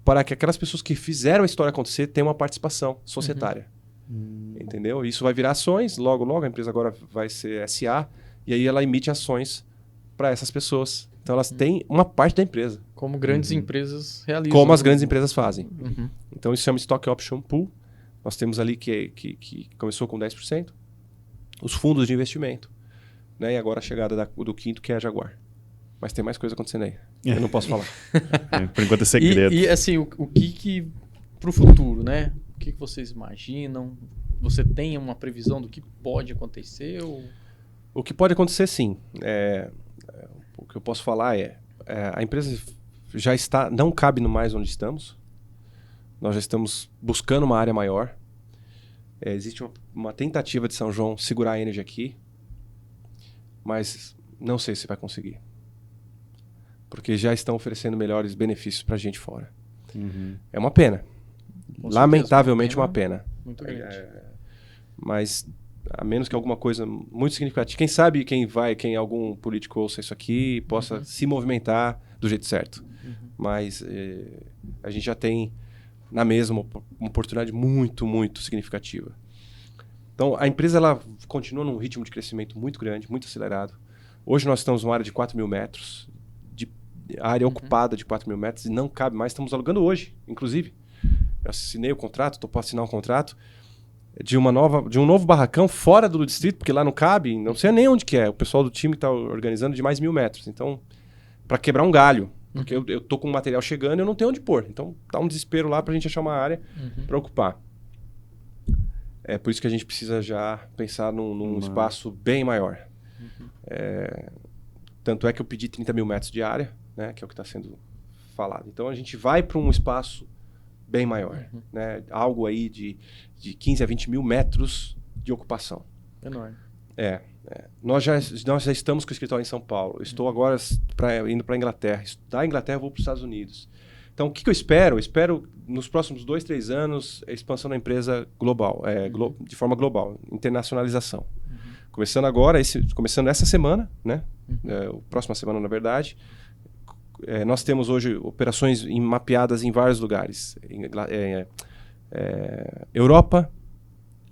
para que aquelas pessoas que fizeram a história acontecer tenham uma participação societária. Entendeu? Isso vai virar ações, logo a empresa agora vai ser SA, e aí ela emite ações para essas pessoas. Então elas têm uma parte da empresa. Como grandes empresas realizam. Como as grandes empresas fazem. Então isso chama Stock Option Pool. Nós temos ali que começou com 10%. Os fundos de investimento. Né? E agora a chegada do quinto, que é a Jaguar. Mas tem mais coisa acontecendo aí. Eu não posso falar. Por enquanto é segredo. E assim, o que pro futuro, né? O que vocês imaginam? Você tem uma previsão do que pode acontecer? Ou... O que pode acontecer, sim. O que eu posso falar a empresa já está, não cabe no mais onde estamos. Nós já estamos buscando uma área maior. Existe uma tentativa de São João segurar a Energy aqui, mas não sei se vai conseguir. Porque já estão oferecendo melhores benefícios para a gente fora. Uhum. É uma pena. Com Lamentavelmente certeza, uma pena. Muito grande. Mas a menos que alguma coisa muito significativa. Quem sabe quem algum político ouça isso aqui possa se movimentar do jeito certo. Mas a gente já tem na mesa uma oportunidade muito, muito significativa. Então a empresa ela continua num ritmo de crescimento muito grande, muito acelerado. Hoje nós estamos numa área de 4 mil metros, de área ocupada de 4 mil metros e não cabe mais. Estamos alugando hoje, inclusive. Eu assinei o contrato, estou para assinar um contrato de um novo barracão fora do distrito, porque lá não cabe, não sei nem onde que é. O pessoal do time está organizando de mais 1.000 metros. Então, para quebrar um galho, porque eu tô com o material chegando e eu não tenho onde pôr. Então, tá um desespero lá para a gente achar uma área para ocupar. É por isso que a gente precisa já pensar num espaço bem maior. Tanto é que eu pedi 30 mil metros de área, né, que é o que está sendo falado. Então, a gente vai para um espaço bem maior, né? Algo aí de 15 a 20 mil metros de ocupação. Enorme. Nós já estamos com o escritório em São Paulo. Eu estou agora indo para a Inglaterra. Da Inglaterra eu vou para os Estados Unidos. Então, o que eu espero? Eu espero, nos próximos 2, 3 anos, a expansão da empresa global, de forma global, internacionalização. Começando agora, começando essa semana, né? Próxima semana, na verdade. Nós temos hoje operações mapeadas em vários lugares. Europa,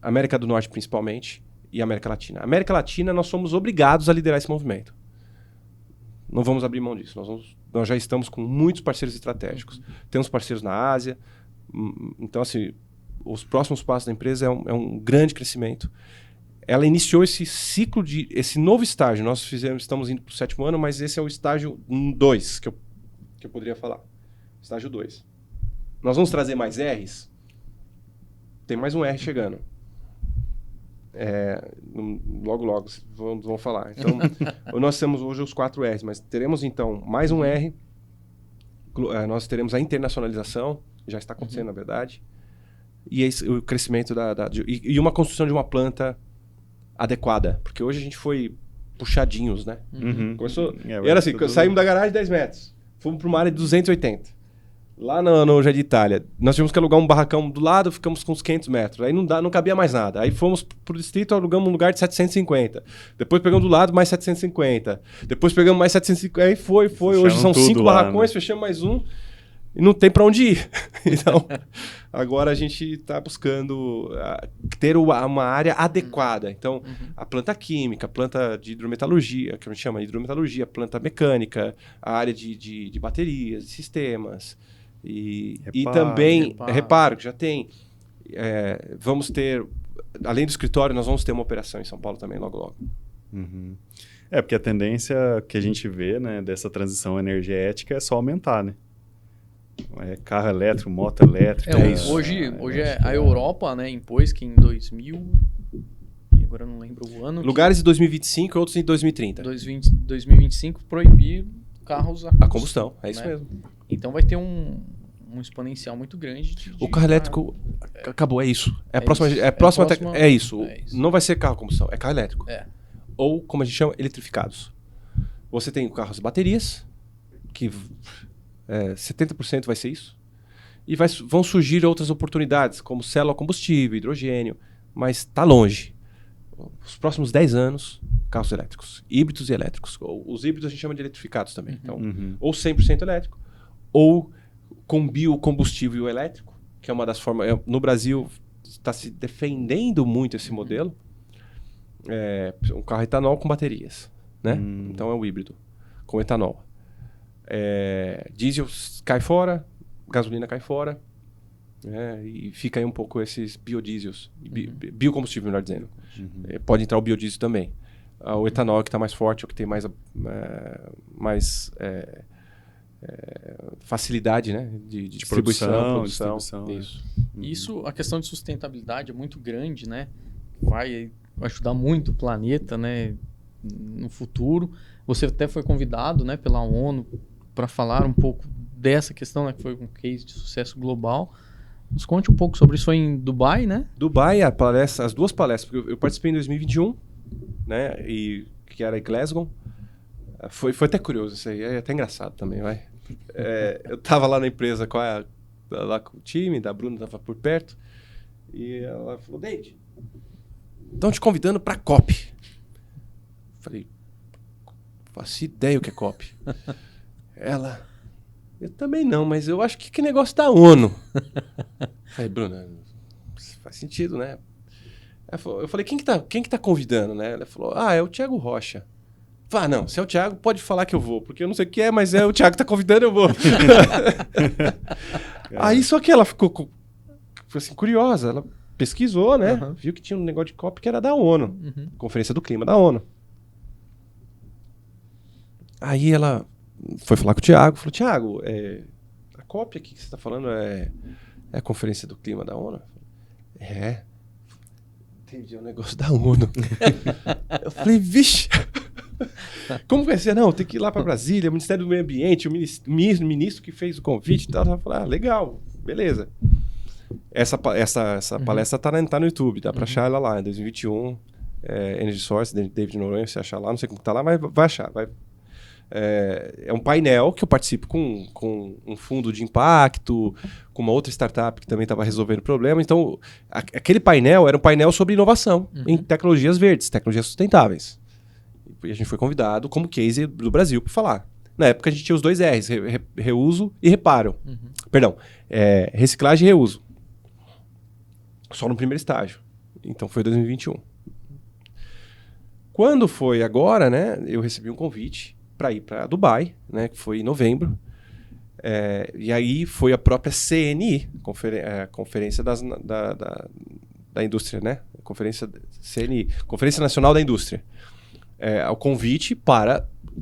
América do Norte principalmente, e América Latina. América Latina, nós somos obrigados a liderar esse movimento. Não vamos abrir mão disso. Nós já estamos com muitos parceiros estratégicos. Temos parceiros na Ásia. Então, assim, os próximos passos da empresa é um grande crescimento. Ela iniciou esse ciclo esse novo estágio. Nós estamos indo para o 7º ano, mas esse é o estágio 2 que eu poderia falar. Estágio 2. Nós vamos trazer mais R's? Tem mais um R chegando. Logo vão falar. Então, nós temos hoje os 4 R's, mas teremos então mais um R. Nós teremos a internacionalização, já está acontecendo na verdade, e o crescimento e uma construção de uma planta adequada, porque hoje a gente foi puxadinhos, né? Começou, era assim, saímos da garagem 10 metros, fomos para uma área de 280. Lá no Jardim Itália, nós tivemos que alugar um barracão do lado, ficamos com uns 500 metros. Aí não cabia mais nada. Aí fomos pro distrito, alugamos um lugar de 750. Depois pegamos do lado mais 750. Depois pegamos mais 750. Aí foi. Hoje são 5 barracões, né? Fechamos mais um e não tem para onde ir. Então, agora a gente está buscando ter uma área adequada. Então, a planta química, a planta de hidrometalurgia, que a gente chama de hidrometalurgia, planta mecânica, a área de baterias, de sistemas. E também reparo que já tem. Vamos ter, além do escritório, nós vamos ter uma operação em São Paulo também logo. Porque a tendência que a gente vê, né, dessa transição energética é só aumentar, né? Carro elétrico, moto elétrica. Hoje a Europa, né, impôs que em 2000, e agora eu não lembro o ano. Lugares em 2025 e outros em 2030. 2025 proibir carros a combustão. É isso, né? Mesmo. Então vai ter um exponencial muito grande. O carro elétrico acabou, é isso. É isso. Não vai ser carro a combustão, é carro elétrico. Ou, como a gente chama, eletrificados. Você tem carros baterias, que 70% vai ser isso. E vão surgir outras oportunidades, como célula combustível, hidrogênio, mas está longe. Os próximos 10 anos, carros elétricos, híbridos e elétricos. Os híbridos a gente chama de eletrificados também. Então, ou 100% elétrico, ou com biocombustível elétrico, que é uma das formas... No Brasil, está se defendendo muito esse modelo. Um carro etanol com baterias, né? Então é o híbrido, com etanol. Diesel cai fora, gasolina cai fora, e fica aí um pouco esses biodiesels, biocombustível, melhor dizendo. Pode entrar o biodiesel também. O etanol que está mais forte, o que tem mais facilidade, né? De distribuição. distribuição. Isso. Isso, a questão de sustentabilidade é muito grande, né? Vai ajudar muito o planeta, né? No futuro. Você até foi convidado, né, pela ONU para falar um pouco dessa questão, né, que foi um case de sucesso global. Nos conte um pouco sobre isso aí em Dubai, né? Dubai, as duas palestras, porque eu participei em 2021, né? E que era em Glasgow. Foi até curioso isso aí, é até engraçado também, vai. Eu tava lá na empresa lá com o time, da Bruna tava por perto, e ela falou, David, estão te convidando pra COP. Falei, faço ideia o que é COP. Ela, eu também não, mas eu acho que negócio da ONU. Falei, Bruna, faz sentido, né? Eu falei, quem que tá convidando, né? Ela falou, é o Thiago Rocha. Falei, não, se é o Thiago, pode falar que eu vou, porque eu não sei o que é, mas é o Thiago que tá convidando, eu vou. Aí só que ela ficou assim, curiosa, ela pesquisou, né? Viu que tinha um negócio de COP que era da ONU, Conferência do Clima da ONU. Aí ela foi falar com o Thiago, falou, Thiago, a COP aqui que você tá falando é a Conferência do Clima da ONU? Entendi, é um negócio da ONU. Eu falei, vixe, como vai ser? Não, tem que ir lá para Brasília, o Ministério do Meio Ambiente, o ministro que fez o convite e tal. Eu falei, legal, beleza. Essa palestra tá no YouTube, dá para achar ela lá, em 2021, Energy Source, David Noronha, você achar lá, não sei como tá lá, mas vai achar. É um painel que eu participo com um fundo de impacto, com uma outra startup que também estava resolvendo o problema. Então, aquele painel era um painel sobre inovação em tecnologias verdes, tecnologias sustentáveis. E a gente foi convidado como case do Brasil para falar. Na época a gente tinha os 2 R's, reuso e reparo. Perdão, reciclagem e reuso. Só no primeiro estágio. Então foi 2021. Quando foi agora, né, eu recebi um convite para ir para Dubai, né, que foi em novembro. E aí foi a própria CNI, Conferência da Indústria, né? Conferência CNI, Conferência Nacional da Indústria. O convite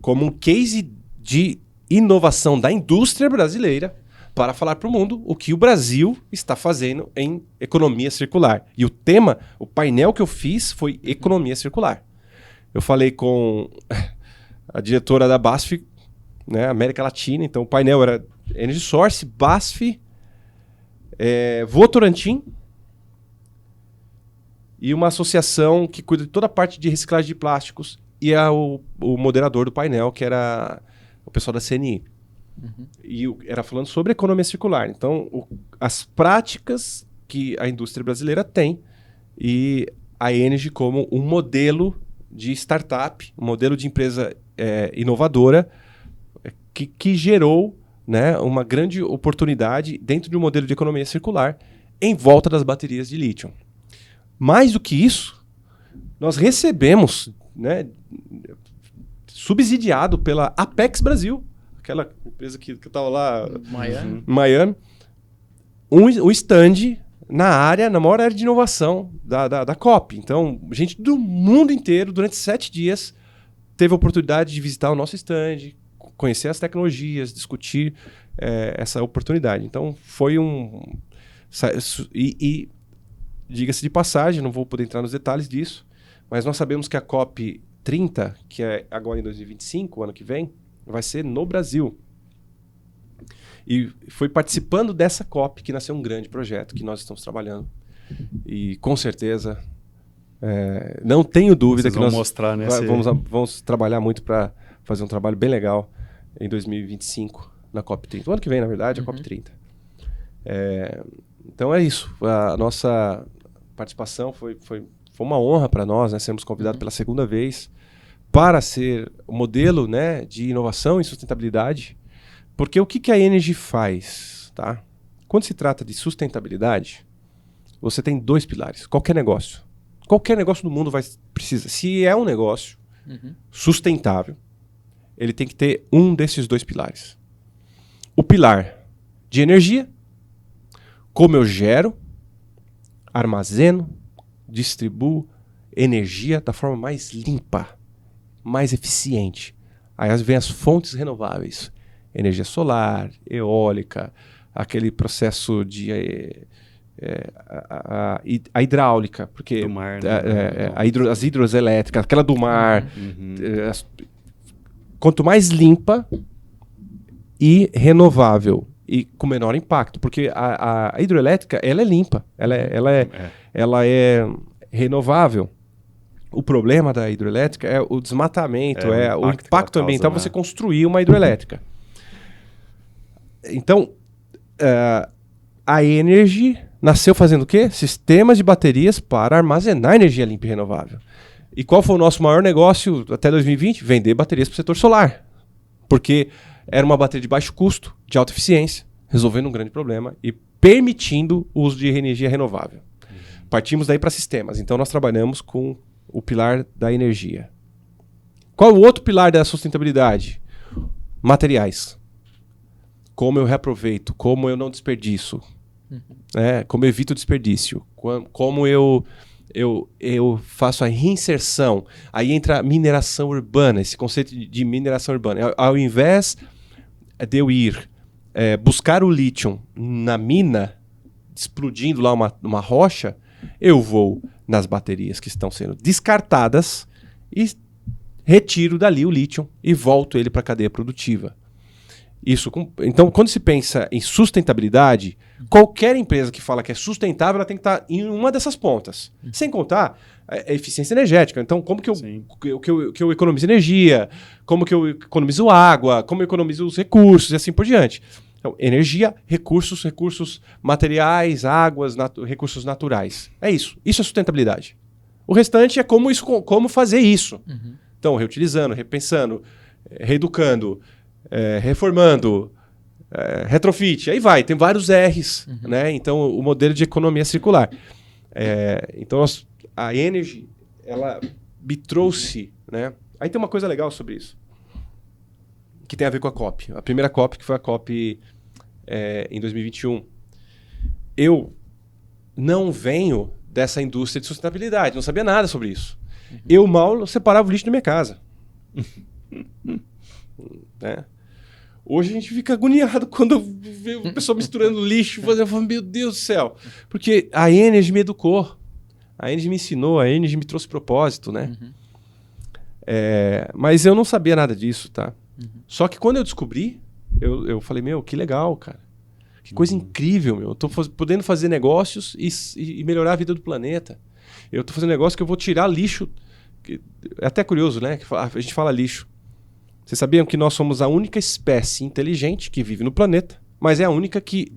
como um case de inovação da indústria brasileira para falar para o mundo o que o Brasil está fazendo em economia circular. E o painel que eu fiz foi economia circular. Eu falei com a diretora da BASF, né, América Latina, então o painel era Energy Source, BASF, Votorantim e uma associação que cuida de toda a parte de reciclagem de plásticos e o moderador do painel, que era o pessoal da CNI. E era falando sobre economia circular. Então, as práticas que a indústria brasileira tem e a Energy como um modelo de startup, um modelo de empresa inovadora que gerou, né, uma grande oportunidade dentro de um modelo de economia circular em volta das baterias de lítio. Mais do que isso, nós recebemos, né, subsidiado pela Apex Brasil, aquela empresa que estava lá em Miami, um stand na maior área de inovação da COP. Então, gente do mundo inteiro, durante 7 dias, teve a oportunidade de visitar o nosso stand, conhecer as tecnologias, discutir essa oportunidade. Então, foi E diga-se de passagem, não vou poder entrar nos detalhes disso, mas nós sabemos que a COP 30, que é agora em 2025, ano que vem, vai ser no Brasil. E foi participando dessa COP que nasceu um grande projeto que nós estamos trabalhando. E com certeza, não tenho dúvida que nós mostrar, né, vamos trabalhar muito para fazer um trabalho bem legal em 2025 na COP 30. O ano que vem, na verdade, a COP 30. Então é isso. A nossa participação foi uma honra para nós, né, sermos convidados pela segunda vez para ser o modelo, né, de inovação e sustentabilidade. Porque o que a Energy faz? Tá? Quando se trata de sustentabilidade, você tem 2 pilares. Qualquer negócio do mundo precisa. Se é um negócio sustentável, ele tem que ter um desses 2 pilares. O pilar de energia, como eu gero, armazeno, distribuo energia da forma mais limpa, mais eficiente. Aí vem as fontes renováveis. energia solar, eólica, aquele processo de a hidráulica, porque Do mar, né? as hidroelétricas, aquela do mar, Uhum. quanto mais limpa e renovável e com menor impacto, porque a hidroelétrica ela é limpa, ela é renovável. O problema da hidroelétrica é o desmatamento, o impacto ambiental você construir uma hidroelétrica. Então, a Energy nasceu fazendo o quê? Sistemas de baterias para armazenar energia limpa e renovável. E qual foi o nosso maior negócio até 2020? Vender baterias para o setor solar. Porque era uma bateria de baixo custo, de alta eficiência, resolvendo um grande problema e permitindo o uso de energia renovável. Partimos daí para sistemas. Então, nós trabalhamos com o pilar da energia. Qual o outro pilar da sustentabilidade? Materiais. Como eu reaproveito, como eu não desperdiço, como eu evito desperdício, como eu faço a reinserção. Aí entra a mineração urbana, esse conceito de mineração urbana. Ao invés de eu ir buscar o lítio na mina, explodindo lá uma rocha, eu vou nas baterias que estão sendo descartadas e retiro dali o lítio e volto ele para a cadeia produtiva. Então, quando se pensa em sustentabilidade, qualquer empresa que fala que é sustentável, ela tem que estar em uma dessas pontas. Sem contar a eficiência energética. Então, como que eu economizo energia, como que eu economizo água, como eu economizo os recursos e assim por diante. Então, energia, recursos materiais, águas, recursos naturais. É isso. Isso é sustentabilidade. O restante é como fazer isso. Então, reutilizando, repensando, reeducando, reformando, retrofit, aí vai, tem vários R's, né? Então, o modelo de economia circular. Então, a Energy, ela me trouxe, né? Aí tem uma coisa legal sobre isso, que tem a ver com a COP. A primeira COP, que foi a COP em 2021. Eu não venho dessa indústria de sustentabilidade, não sabia nada sobre isso. Eu mal separava o lixo da minha casa. Né? Hoje a gente fica agoniado quando vê o pessoal misturando lixo, fazendo, meu Deus do céu. Porque a Energy me educou, a Energy me ensinou, a Energy me trouxe propósito, né? Mas eu não sabia nada disso, tá? Só que quando eu descobri, eu falei, que legal, cara. Que coisa incrível, meu. Eu tô podendo fazer negócios e melhorar a vida do planeta. Eu tô fazendo negócio que eu vou tirar lixo. É até curioso, né? Que a gente fala lixo. Vocês sabiam que nós somos a única espécie inteligente que vive no planeta, mas é a única que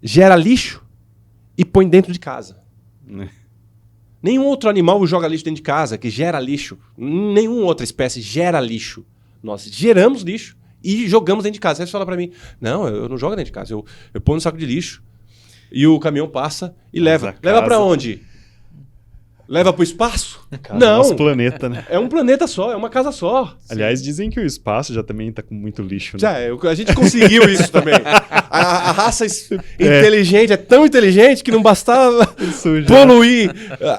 gera lixo e põe dentro de casa. Nenhum outro animal joga lixo dentro de casa, que gera lixo. Nenhuma outra espécie gera lixo. Nós geramos lixo e jogamos dentro de casa. Você fala pra mim, não, eu não jogo dentro de casa, eu ponho no saco de lixo e o caminhão passa e leva. Leva pra onde? Leva pro espaço? Não. Nosso planeta, né? É um planeta só, é uma casa só. Aliás, dizem que o espaço já também tá com muito lixo, né? Já, a gente conseguiu isso também. A raça inteligente é tão inteligente que não bastava poluir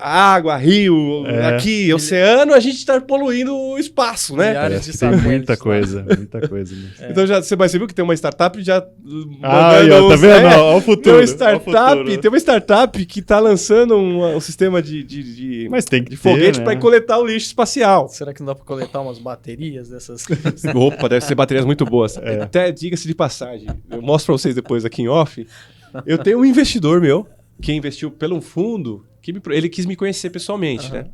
água, rio, aqui, oceano, a gente tá poluindo o espaço, né? Tem muita coisa, muita coisa. Então você viu que tem uma startup já tá vendo? Olha o futuro. Tem uma startup que tá lançando um sistema de mas tem que foguete, né? Para coletar o lixo espacial. Será que não dá para coletar umas baterias dessas? Opa, deve ser baterias muito boas. Até diga-se de passagem, eu mostro para vocês depois aqui em off. Eu tenho um investidor meu que investiu pelo fundo, ele quis me conhecer pessoalmente, né?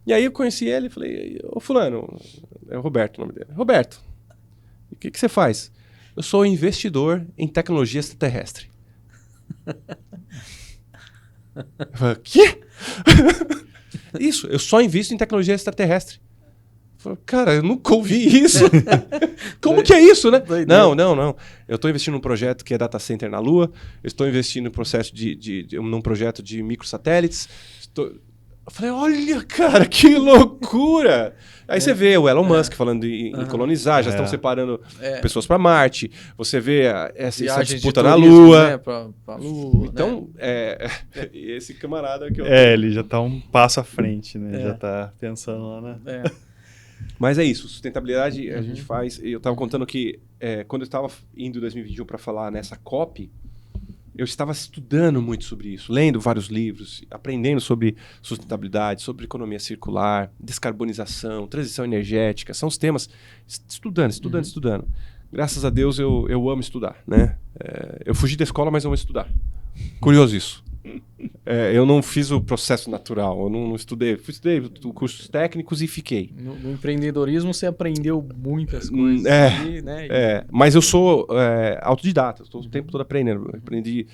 E aí eu conheci ele e falei, ô fulano, é o Roberto o nome dele. Roberto, o que você faz? Eu sou investidor em tecnologia extraterrestre. Eu falei, quê? Isso, eu só invisto em tecnologia extraterrestre. Eu falei, cara, eu nunca ouvi isso. Como que é isso, né? Não. Eu estou investindo num projeto que é data center na Lua. Eu estou investindo num projeto de microsatélites. Eu falei, olha, cara, que loucura! Aí você vê o Elon Musk falando em colonizar, já estão separando pessoas para Marte. Você vê essa disputa na Lua. Né, pra Lua, então, esse camarada que eu... ele já tá um passo à frente, né? Já tá pensando lá na... Mas é isso, sustentabilidade a gente faz. Eu estava contando que quando eu estava indo em 2021 para falar nessa COP, eu estava estudando muito sobre isso, lendo vários livros, aprendendo sobre sustentabilidade, sobre economia circular, descarbonização, transição energética. São os temas, estudando. Graças a Deus eu amo estudar, né? Eu fugi da escola, mas eu amo estudar. Curioso isso. Eu não fiz o processo natural, eu não estudei. Estudei cursos técnicos e fiquei. No empreendedorismo você aprendeu muitas coisas. Mas eu sou autodidata, estou o tempo todo aprendendo. Eu aprendi,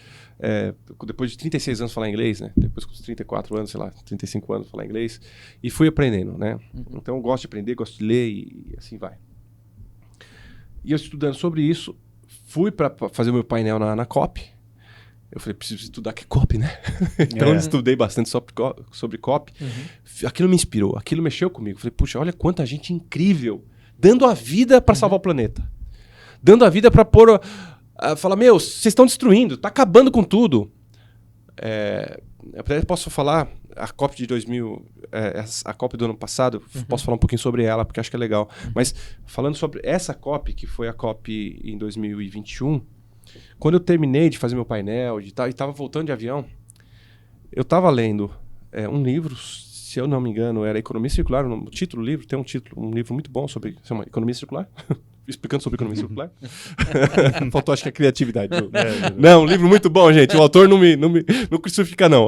depois de 36 anos falar inglês, né? Depois com os 34 anos, sei lá, 35 anos falar inglês. E fui aprendendo, né? Então eu gosto de aprender, gosto de ler e assim vai. E eu estudando sobre isso, fui para fazer o meu painel na COP. Eu falei, preciso estudar que COP, né? Então eu estudei bastante sobre COP. Aquilo me inspirou, aquilo mexeu comigo. Falei, puxa, olha quanta gente incrível dando a vida para salvar o planeta. Dando a vida para pôr... falar, meu, vocês estão destruindo, tá acabando com tudo. Eu posso falar, a COP de 2000... a COP do ano passado, posso falar um pouquinho sobre ela, porque acho que é legal. Mas falando sobre essa COP, que foi a COP em 2021... Quando eu terminei de fazer meu painel e estava voltando de avião, eu estava lendo um livro, se eu não me engano, era Economia Circular, o título do livro, tem um livro muito bom sobre Economia Circular, explicando sobre Economia Circular. Faltou, acho que a criatividade. Não, um livro muito bom, gente, o autor não crucifica, não.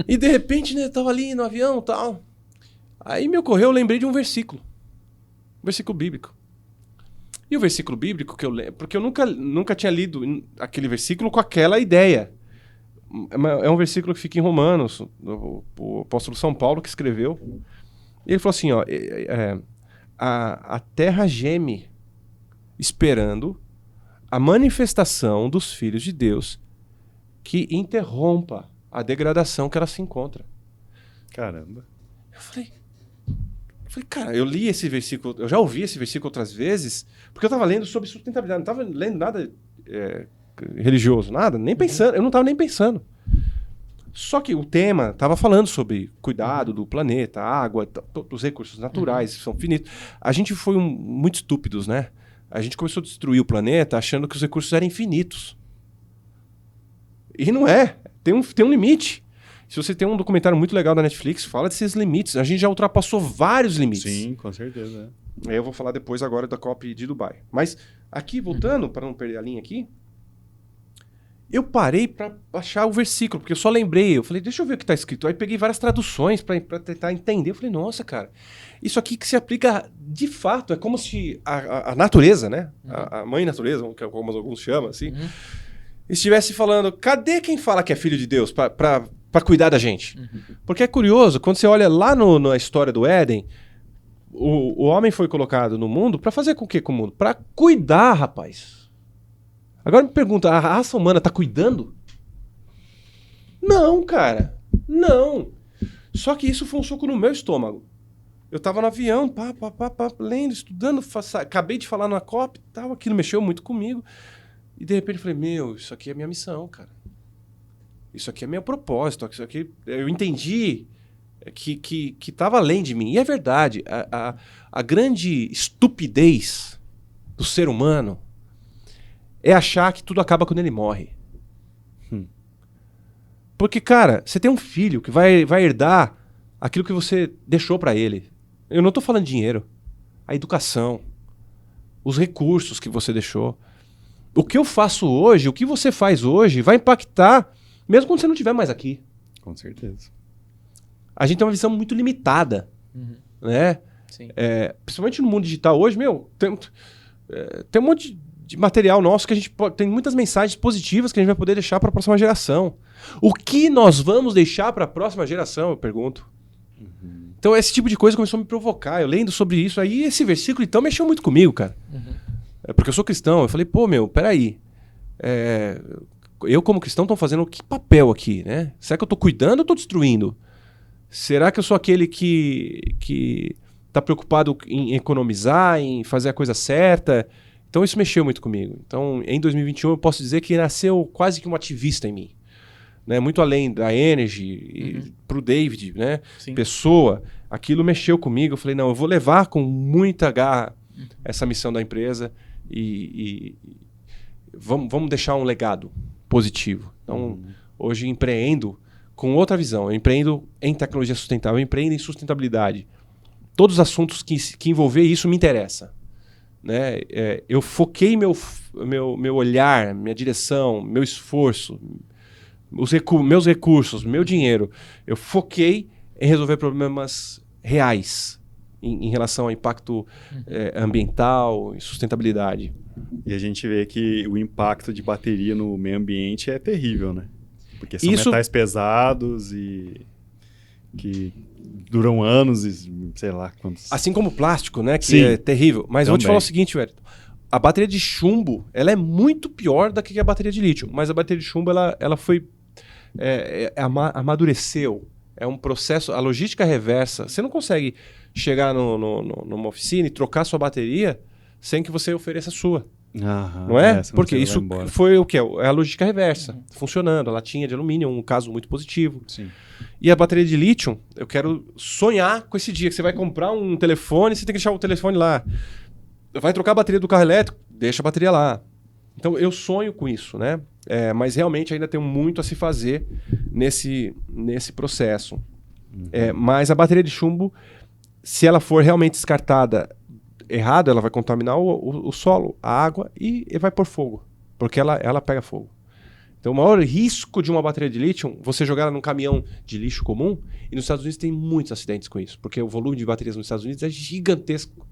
E de repente, né, eu estava ali no avião e tal, aí me ocorreu, eu lembrei de um versículo bíblico. E o versículo bíblico que eu lembro, porque eu nunca tinha lido aquele versículo com aquela ideia. É um versículo que fica em Romanos, o apóstolo São Paulo que escreveu. E ele falou assim, ó, a terra geme esperando a manifestação dos filhos de Deus que interrompa a degradação que ela se encontra. Caramba. Eu falei, cara, eu li esse versículo, eu já ouvi esse versículo outras vezes, porque eu estava lendo sobre sustentabilidade, não estava lendo nada religioso, nada, nem pensando, eu não estava nem pensando. Só que o tema estava falando sobre cuidado do planeta, água, os recursos naturais são finitos. A gente foi muito estúpidos, né? A gente começou a destruir o planeta achando que os recursos eram infinitos. E não é, tem um limite. Se você tem um documentário muito legal da Netflix, fala desses limites. A gente já ultrapassou vários limites. Sim, com certeza. Aí eu vou falar depois agora da COP de Dubai. Mas aqui, voltando, para não perder a linha aqui, eu parei para achar o versículo, porque eu só lembrei. Eu falei, deixa eu ver o que está escrito. Aí peguei várias traduções para tentar entender. Eu falei, nossa, cara, isso aqui que se aplica de fato. É como se a natureza, né? A mãe natureza, como alguns chamam, assim, estivesse falando, cadê quem fala que é filho de Deus para cuidar da gente? Porque é curioso, quando você olha lá na história do Éden, o homem foi colocado no mundo para fazer com o que com o mundo? Para cuidar, rapaz. Agora me pergunta, a raça humana está cuidando? Não, cara. Não. Só que isso foi um soco no meu estômago. Eu estava no avião, lendo, estudando, acabei de falar na COP, tal, aquilo mexeu muito comigo. E de repente eu falei, meu, isso aqui é minha missão, cara. Isso aqui é meu propósito. Isso aqui, eu entendi que estava além de mim. E é verdade. A grande estupidez do ser humano é achar que tudo acaba quando ele morre. Porque, cara, você tem um filho que vai herdar aquilo que você deixou para ele. Eu não estou falando de dinheiro. A educação. Os recursos que você deixou. O que eu faço hoje, o que você faz hoje, vai impactar mesmo quando você não estiver mais aqui. Com certeza. A gente tem uma visão muito limitada, né? Sim. Principalmente no mundo digital hoje, tem um monte de material nosso que a gente tem muitas mensagens positivas que a gente vai poder deixar para a próxima geração. O que nós vamos deixar para a próxima geração, eu pergunto. Então esse tipo de coisa começou a me provocar. Eu lendo sobre isso, aí esse versículo então mexeu muito comigo, cara. Porque eu sou cristão. Eu falei, peraí. Eu como cristão estou fazendo que papel aqui, né? Será que eu estou cuidando ou estou destruindo? Será que eu sou aquele que está preocupado em economizar, em fazer a coisa certa? Então isso mexeu muito comigo. Então em 2021 eu posso dizer que nasceu quase que um ativista em mim. né? Muito além da Energy, para o David, né? Sim. Pessoa, aquilo mexeu comigo. Eu falei, não, eu vou levar com muita garra essa missão da empresa e vamos deixar um legado positivo. Então, hoje empreendo com outra visão. Eu empreendo em tecnologia sustentável, eu empreendo em sustentabilidade. Todos os assuntos que envolver isso me interessa. Né? Eu foquei meu olhar, minha direção, meu esforço, meus recursos, meu dinheiro. Eu foquei em resolver problemas reais em relação ao impacto ambiental e sustentabilidade. E a gente vê que o impacto de bateria no meio ambiente é terrível, né? Porque são metais pesados e que duram anos e sei lá quantos... Assim como o plástico, né? Que é terrível. Mas eu vou te falar o seguinte, Wellington. A bateria de chumbo, ela é muito pior do que a bateria de lítio. Mas a bateria de chumbo, ela foi... amadureceu. É um processo... A logística reversa. Você não consegue chegar numa oficina e trocar sua bateria sem que você ofereça a sua. Não é? Porque isso foi o que? É a logística reversa, funcionando. A latinha de alumínio é um caso muito positivo. Sim. E a bateria de lítio, eu quero sonhar com esse dia que você vai comprar um telefone, você tem que deixar o telefone lá. Vai trocar a bateria do carro elétrico, deixa a bateria lá. Então eu sonho com isso, né? Mas realmente ainda tem muito a se fazer nesse processo. Mas a bateria de chumbo, se ela for realmente descartada errado, ela vai contaminar o solo, a água e vai por fogo, porque ela pega fogo. Então o maior risco de uma bateria de lítio, você jogar ela num caminhão de lixo comum, e nos Estados Unidos tem muitos acidentes com isso, porque o volume de baterias nos Estados Unidos é gigantesco,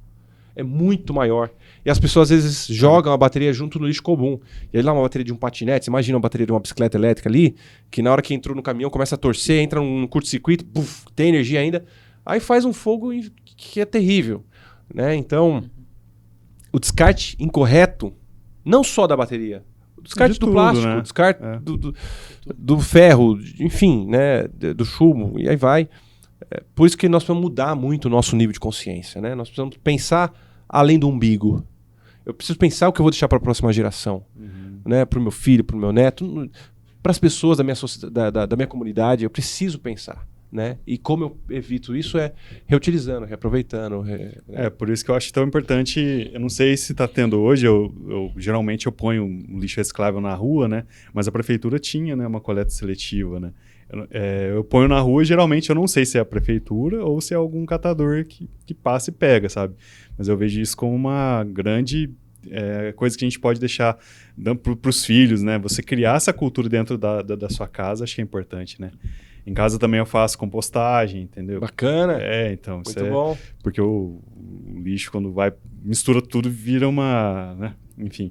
é muito maior. E as pessoas às vezes jogam a bateria junto no lixo comum. E aí lá uma bateria de um patinete, você imagina uma bateria de uma bicicleta elétrica ali, que na hora que entrou no caminhão começa a torcer, entra num curto-circuito, tem energia ainda, aí faz um fogo que é terrível. Né? Então, o descarte incorreto, não só da bateria, o descarte do plástico, né? O descarte do ferro, enfim, né? Do chumbo, e aí vai. Por isso que nós precisamos mudar muito o nosso nível de consciência. Né? Nós precisamos pensar além do umbigo. Eu preciso pensar o que eu vou deixar para a próxima geração. Né? Para o meu filho, para o meu neto, para as pessoas da minha comunidade, eu preciso pensar. Né? E como eu evito isso reutilizando, reaproveitando. Por isso que eu acho tão importante. Eu não sei se está tendo hoje, eu geralmente eu ponho um lixo reciclável na rua, né? Mas a prefeitura tinha, né, uma coleta seletiva. Né? Eu ponho na rua e geralmente eu não sei se é a prefeitura ou se é algum catador que passa e pega, sabe? Mas eu vejo isso como uma grande coisa que a gente pode deixar para os filhos, né? Você criar essa cultura dentro da sua casa, acho que é importante, né? Em casa também eu faço compostagem, entendeu? Bacana. Então, muito bom. Porque o lixo, quando mistura tudo, vira uma... Né? Enfim.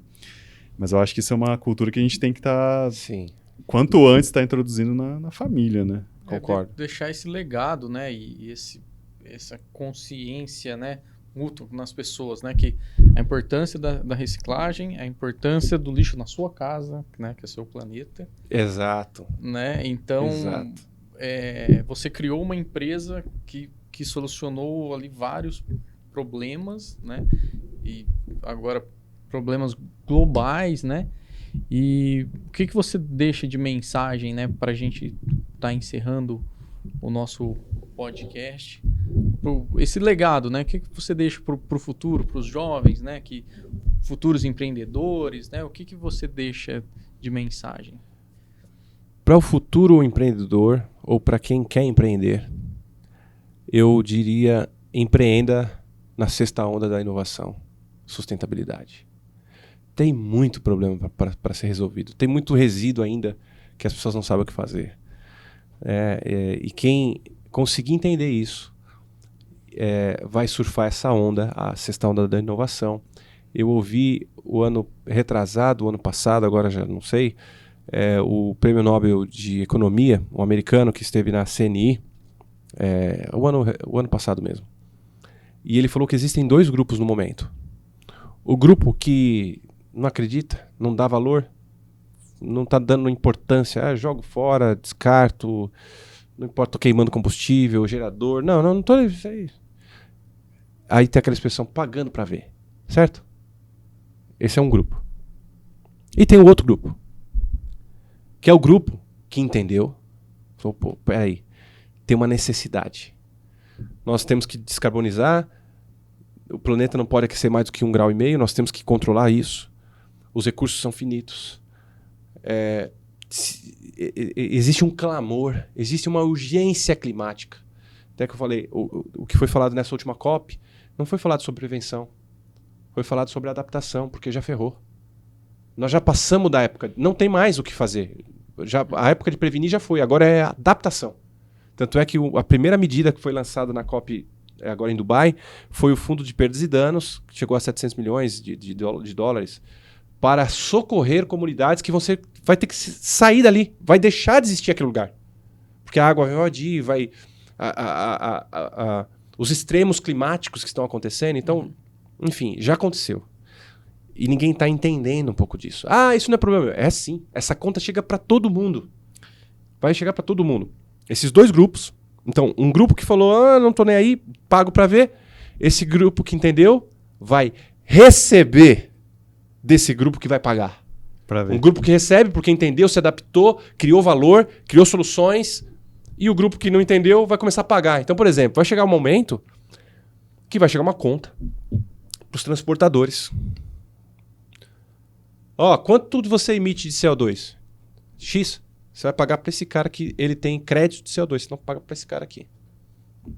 Mas eu acho que isso é uma cultura que a gente tem que estar... Quanto antes estar introduzindo na família, né? Concordo. Deixar esse legado, né? E essa consciência, né? Mútua nas pessoas, né? Que a importância da reciclagem, a importância do lixo na sua casa, né? Que é o seu planeta. Exato. Né? Então... Exato. Você criou uma empresa que solucionou ali vários problemas, né? E agora problemas globais, né? E o que você deixa de mensagem, né? Para a gente estar encerrando o nosso podcast, esse legado, né? O que você deixa para o futuro, para os jovens, né? Futuros empreendedores, né? O que você deixa de mensagem? Para o futuro empreendedor, ou para quem quer empreender, eu diria, empreenda na sexta onda da inovação, sustentabilidade. Tem muito problema para ser resolvido, tem muito resíduo ainda que as pessoas não sabem o que fazer. E quem conseguir entender isso, vai surfar essa onda, a sexta onda da inovação. Eu ouvi o ano retrasado, o ano passado, agora já não sei, o Prêmio Nobel de Economia, um americano que esteve na CNI, o ano passado mesmo. E ele falou que existem 2 grupos no momento. O grupo que não acredita, não dá valor, não está dando importância, jogo fora, descarto, não importa, estou queimando combustível, gerador, não estou... Isso aí. Aí tem aquela expressão, pagando para ver, certo? Esse é um grupo. E tem o outro grupo, que é o grupo que entendeu, falou, pô, peraí, tem uma necessidade. Nós temos que descarbonizar, o planeta não pode aquecer mais do que 1,5 graus, nós temos que controlar isso. Os recursos são finitos. Existe um clamor, existe uma urgência climática. Até que eu falei, o que foi falado nessa última COP não foi falado sobre prevenção, foi falado sobre adaptação, porque já ferrou. Nós já passamos da época, não tem mais o que fazer. A época de prevenir já foi, agora é adaptação. Tanto é que a primeira medida que foi lançada na COP agora em Dubai foi o Fundo de Perdas e Danos, que chegou a 700 milhões de dólares, para socorrer comunidades que você vai ter que sair dali, vai deixar de existir aquele lugar. Porque a água vai invadir, os extremos climáticos que estão acontecendo. Então, enfim, já aconteceu. E ninguém está entendendo um pouco disso. Ah, isso não é problema. É sim. Essa conta chega para todo mundo. Vai chegar para todo mundo. Esses dois grupos. Então, um grupo que falou, não tô nem aí, pago para ver. Esse grupo que entendeu vai receber desse grupo que vai pagar. Um grupo que recebe porque entendeu, se adaptou, criou valor, criou soluções. E o grupo que não entendeu vai começar a pagar. Então, por exemplo, vai chegar um momento que vai chegar uma conta para os transportadores. Quanto você emite de CO2? X. Você vai pagar para esse cara que ele tem crédito de CO2. Você não paga para esse cara aqui.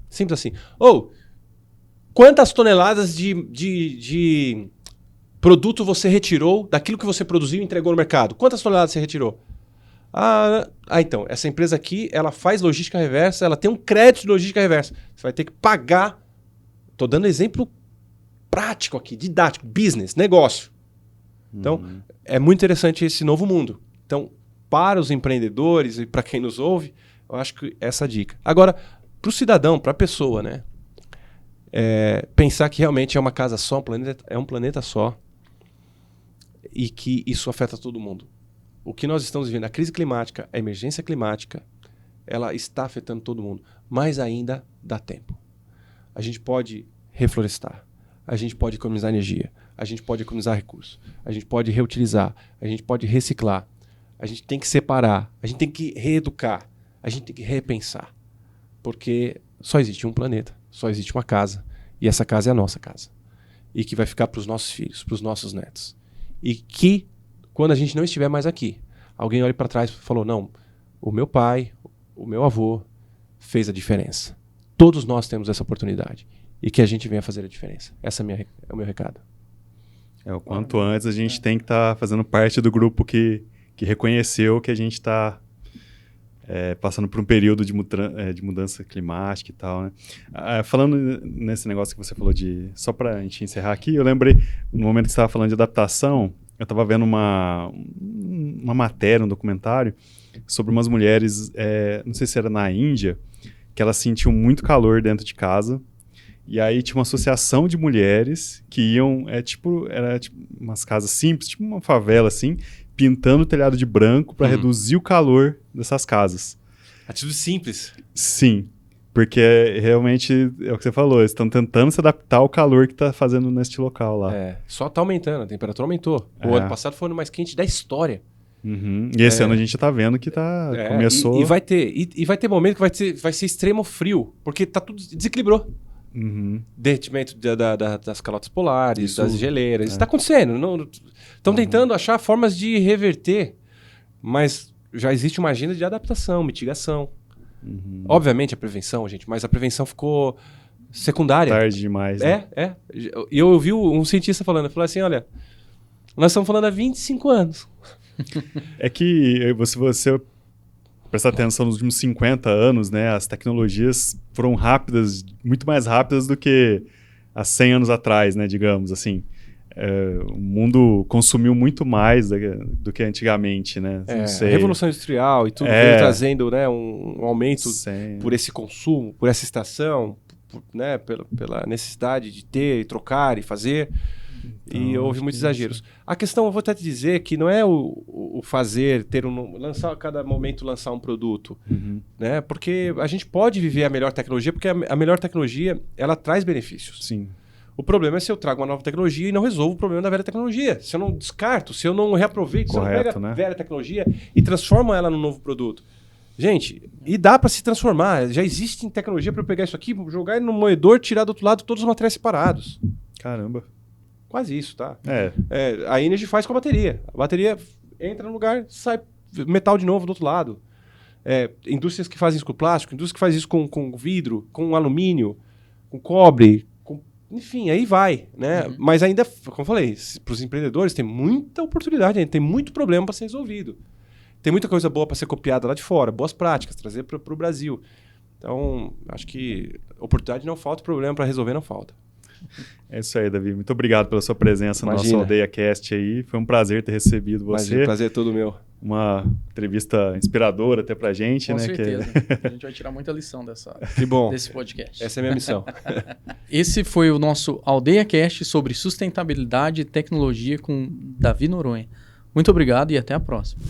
Simples assim. Quantas toneladas de produto você retirou daquilo que você produziu e entregou no mercado? Quantas toneladas você retirou? Então, essa empresa aqui, ela faz logística reversa, ela tem um crédito de logística reversa. Você vai ter que pagar. Estou dando exemplo prático aqui, didático, business, negócio. Então, é muito interessante esse novo mundo. Então, para os empreendedores e para quem nos ouve, eu acho que essa é a dica. Agora, para o cidadão, para a pessoa, né? Pensar que realmente é uma casa só, é um planeta só, e que isso afeta todo mundo. O que nós estamos vivendo, a crise climática, a emergência climática, ela está afetando todo mundo. Mas ainda dá tempo. A gente pode reflorestar, a gente pode economizar energia, a gente pode economizar recursos, a gente pode reutilizar, a gente pode reciclar, a gente tem que separar, a gente tem que reeducar, a gente tem que repensar. Porque só existe um planeta, só existe uma casa, e essa casa é a nossa casa. E que vai ficar para os nossos filhos, para os nossos netos. E que, quando a gente não estiver mais aqui, alguém olhe para trás e falou, não, o meu pai, o meu avô fez a diferença. Todos nós temos essa oportunidade. E que a gente venha fazer a diferença. Esse é o meu recado. O quanto antes a gente tem que estar fazendo parte do grupo que reconheceu que a gente está passando por um período de mudança climática e tal, né? Falando nesse negócio que você falou só para a gente encerrar aqui, eu lembrei, no momento que você estava falando de adaptação, eu estava vendo uma matéria, um documentário, sobre umas mulheres, não sei se era na Índia, que elas sentiam muito calor dentro de casa, e aí tinha uma associação de mulheres que iam, era tipo umas casas simples, tipo uma favela assim, pintando o telhado de branco para reduzir o calor dessas casas. Atitude simples. Sim, porque realmente é o que você falou, eles estão tentando se adaptar ao calor que está fazendo neste local lá. Só está aumentando, a temperatura aumentou. O ano passado foi o ano mais quente da história. E esse ano a gente está vendo que começou... E vai ter momento que vai ser extremo frio, porque tudo desequilibrou. Derretimento das calotas polares, das geleiras. Isso está acontecendo. Estão tentando achar formas de reverter, mas já existe uma agenda de adaptação, mitigação. Obviamente a prevenção, gente, mas a prevenção ficou secundária. Tarde demais. Né? E eu ouvi um cientista falando, ele falou assim, olha, nós estamos falando há 25 anos. É que se você prestar atenção nos últimos 50 anos, né, as tecnologias foram rápidas, muito mais rápidas do que há 100 anos atrás, né, digamos assim. O mundo consumiu muito mais do que antigamente, né? A Revolução Industrial e tudo veio trazendo, né, um aumento por esse consumo, por essa estação, né, pela necessidade de ter, trocar e fazer. Então, e houve muitos exageros. A questão, eu vou até te dizer, que não é o fazer, lançar a cada momento lançar um produto, né? Porque a gente pode viver a melhor tecnologia, porque a melhor tecnologia, ela traz benefícios. Sim. O problema é se eu trago uma nova tecnologia e não resolvo o problema da velha tecnologia. Se eu não descarto, se eu não reaproveito, se eu não pego a velha tecnologia e transformo ela num novo produto. Gente, e dá para se transformar. Já existe tecnologia para eu pegar isso aqui, jogar no moedor, tirar do outro lado todos os materiais separados. Caramba. Quase isso, tá? A Energy faz com a bateria. A bateria entra no lugar, sai metal de novo do outro lado. Indústrias que fazem isso com plástico, indústrias que fazem isso com vidro, com alumínio, com cobre, enfim, aí vai, né? Uhum. Mas ainda, como eu falei, para os empreendedores tem muita oportunidade, ainda tem muito problema para ser resolvido. Tem muita coisa boa para ser copiada lá de fora, boas práticas, trazer para o Brasil. Então, acho que oportunidade não falta, problema para resolver não falta. É isso aí, Davi. Muito obrigado pela sua presença no nosso Aldeia Cast aí. Foi um prazer ter recebido você. Imagina, prazer é todo meu. Uma entrevista inspiradora até pra gente, Com né? certeza. A gente vai tirar muita lição desse podcast. Essa é a minha missão. Esse foi o nosso Aldeia Cast sobre sustentabilidade e tecnologia com Davi Noronha. Muito obrigado e até a próxima.